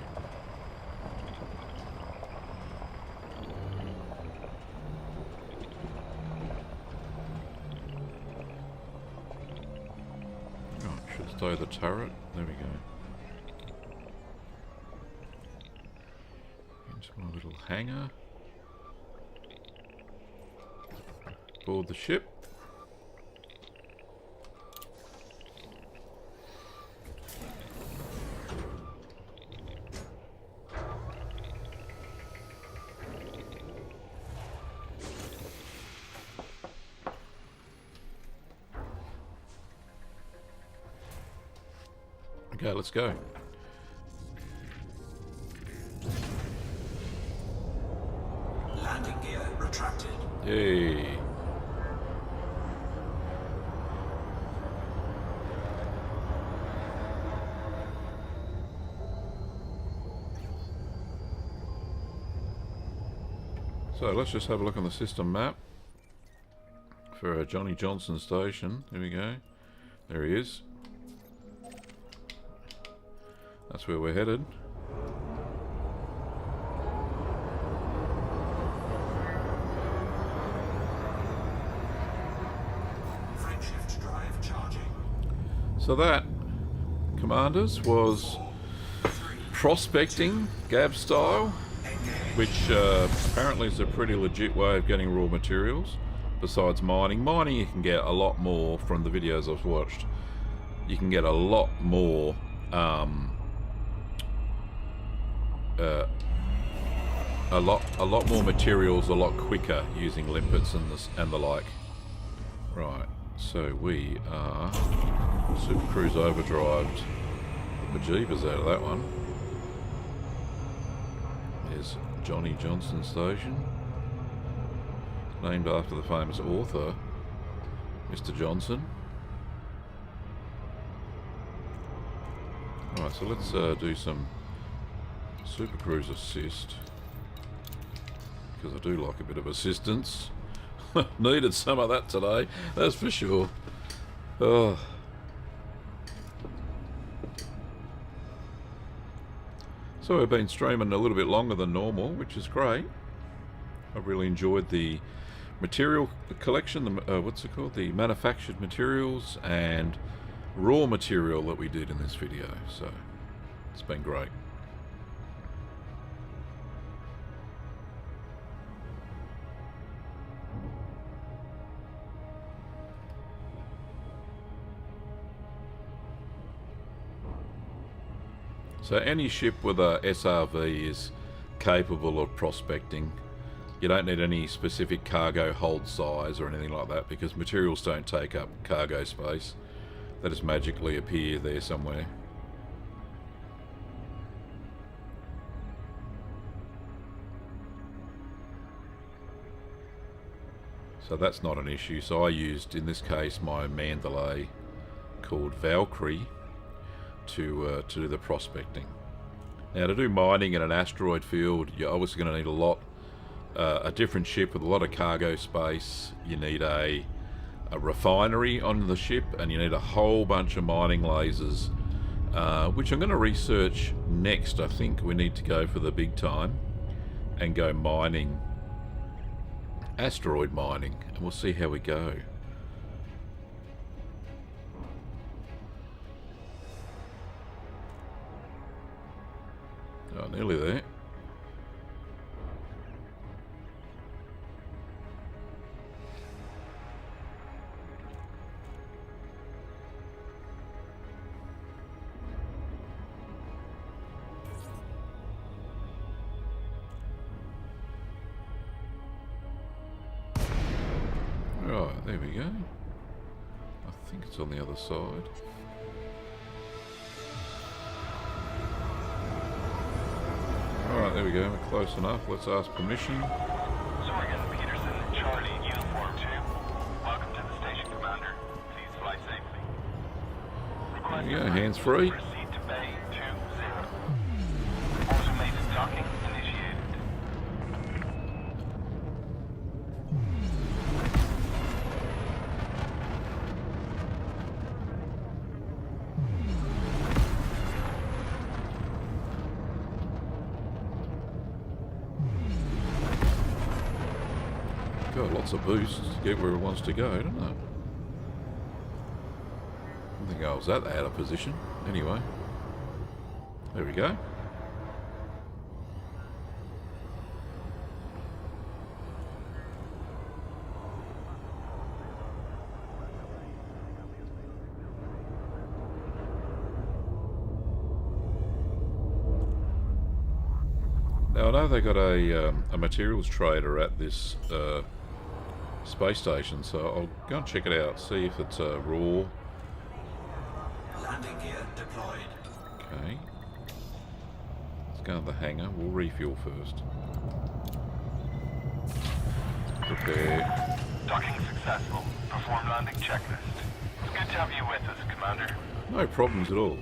Oh, should stow the turret. There we go. Into my little hangar. Board the ship. Okay, let's go. Landing gear retracted. Yay. So let's just have a look on the system map for Johnny Johnson Station. Here we go. There he is. That's where we're headed. Frameshift drive charging. So that, Commanders, was prospecting, Gab style, which apparently is a pretty legit way of getting raw materials. Besides mining. Mining you can get a lot more from the videos I've watched. You can get a lot more a lot more materials a lot quicker using limpets and the like. Right, so we are Super Cruise overdrived the bejeebers out of that one. There's Johnny Johnson Station, named after the famous author Mr. Johnson. Alright, so let's do some Super Cruise assist, because I do like a bit of assistance. Needed some of that today, that's for sure. Oh. So we've been streaming a little bit longer than normal, which is great. I've really enjoyed the material collection, what's it called? The manufactured materials and raw material that we did in this video, so it's been great. So any ship with a SRV is capable of prospecting. You don't need any specific cargo hold size or anything like that, because materials don't take up cargo space. They just magically appear there somewhere. So that's not an issue. So I used, in this case, my Mandalay called Valkyrie to do the prospecting. Now, to do mining in an asteroid field, you're obviously going to need a different ship with a lot of cargo space. You need a refinery on the ship, and you need a whole bunch of mining lasers, which I'm going to research next. I think we need to go for the big time and go mining, asteroid mining, and we'll see how we go. Oh, nearly there. Right, there we go. I think it's on the other side. Alright, there we go, we're close enough. Let's ask permission. Sorgan Peterson, Charlie, Uniform 2. Welcome to the station, Commander. Please fly safely. Request There we go, hands free. proceed to Bay 20. Automated docking initiated. got lots of boosts to get where it wants to go, don't it? I don't think I was that out of position. Anyway. There we go. Now I know they got a materials trader at this space station, so I'll go and check it out, see if it's raw. Landing gear deployed. Okay. Let's go to the hangar. We'll refuel first. Prepare. Docking successful. Perform landing checklist. It's good to have you with us, Commander. No problems at all.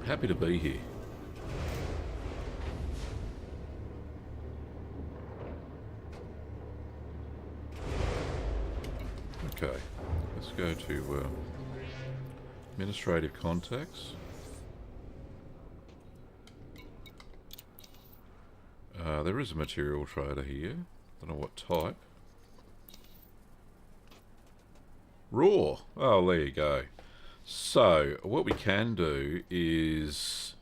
Happy to be here. Okay, let's go to administrative contacts. There is a material trader here. Don't know what type. Raw. Oh, there you go. So, what we can do is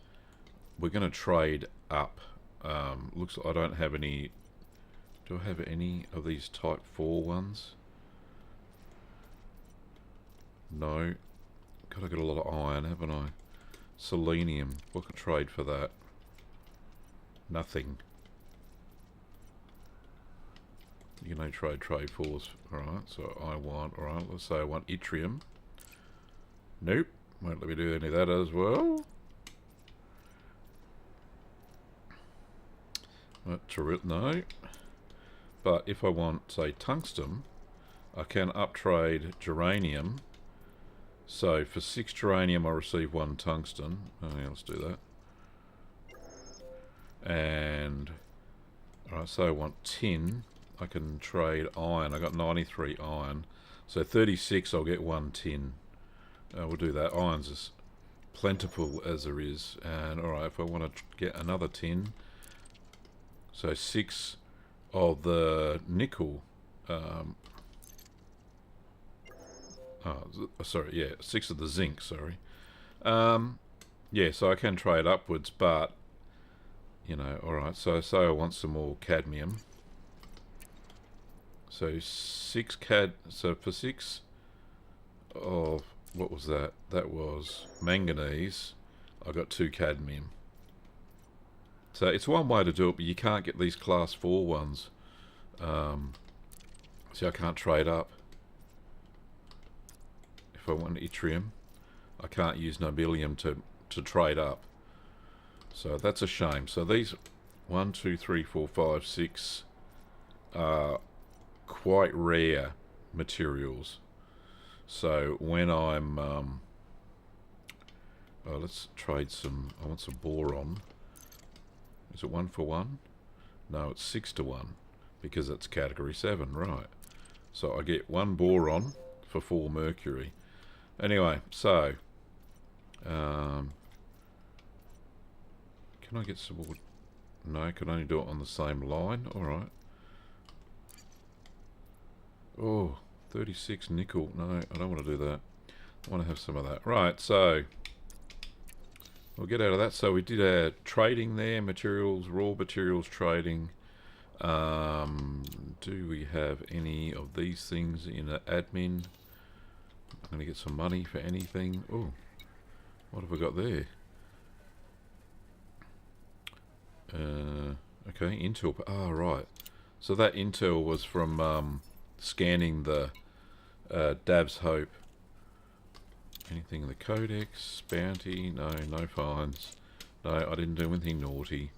we're going to trade up. Looks like I don't have any. Do I have any of these type 4 ones? No. God, I've got a lot of iron, haven't I? Selenium. What can I trade for that? Nothing. You can only trade 4s. Alright, so I want, alright, let's say I want yttrium. Nope. Won't let me do any of that as well. No. But if I want, say, tungsten, I can uptrade geranium. So for 6 geranium I receive 1 tungsten. Oh yeah, let's do that. And alright, so I want tin. I can trade iron. I got 93 iron. So 36 I'll get 1 tin. We'll do that. Iron's as plentiful as there is. And alright, if I want to get another tin, so 6 of the nickel. Sorry, yeah, 6 of the zinc, sorry. Yeah, so I can trade upwards, but, you know, alright, so I want some more cadmium. So 6 so for 6 of, what was that? That was manganese. I got 2 cadmium. So it's one way to do it, but you can't get these class 4 ones. See, I can't trade up. If I want yttrium, I can't use nobelium to trade up. So that's a shame. So these 1, 2, 3, 4, 5, 6 are quite rare materials. So when I'm let's trade some. I want some boron. Is it 1 for 1? No, it's 6 to 1 because it's category 7, right? So I get 1 boron for 4 mercury. Anyway, so can I get some more? No, I can only do it on the same line. Alright. Oh, 36 nickel. No, I don't want to do that. I want to have some of that. Right, so we'll get out of that. So we did our trading there, materials, raw materials trading. Do we have any of these things in admin? I'm going to get some money for anything. Oh, what have we got there? Okay, intel. Ah, right. So that intel was from scanning the Dav's Hope. Anything in the codex? Bounty? No, no fines. No, I didn't do anything naughty.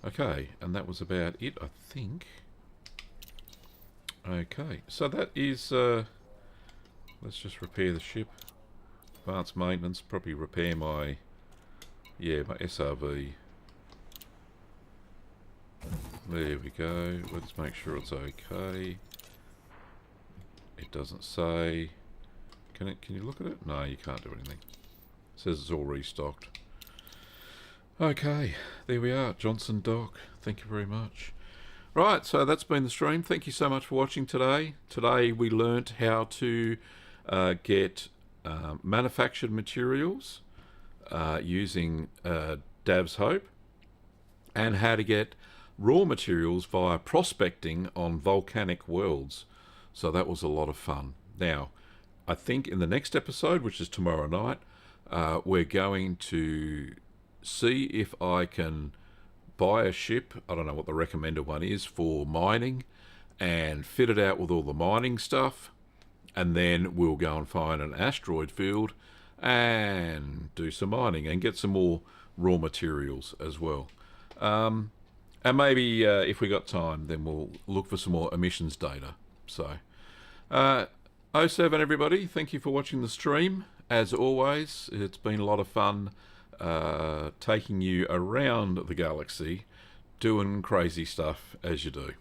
Okay, and that was about it, I think. Okay, so that is... let's just repair the ship. Advanced maintenance, probably repair my... yeah, my SRV. There we go. Let's make sure it's okay. It doesn't say... Can you look at it? No, you can't do anything. It says it's all restocked. Okay, there we are. Johnson Dock. Thank you very much. Right, so that's been the stream. Thank you so much for watching today. Today we learnt how to get manufactured materials using Dav's Hope, and how to get raw materials via prospecting on volcanic worlds. So that was a lot of fun. Now, I think in the next episode, which is tomorrow night, we're going to see if I can buy a ship, I don't know what the recommended one is, for mining, and fit it out with all the mining stuff, and then we'll go and find an asteroid field and do some mining and get some more raw materials as well. And maybe if we got time, then we'll look for some more emissions data. So 07 everybody, thank you for watching the stream. As always, it's been a lot of fun taking you around the galaxy, doing crazy stuff as you do.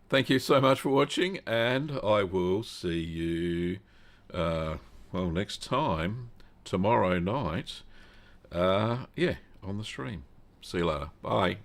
Thank you so much for watching, and I will see you next time, tomorrow night, on the stream. See you later. Bye.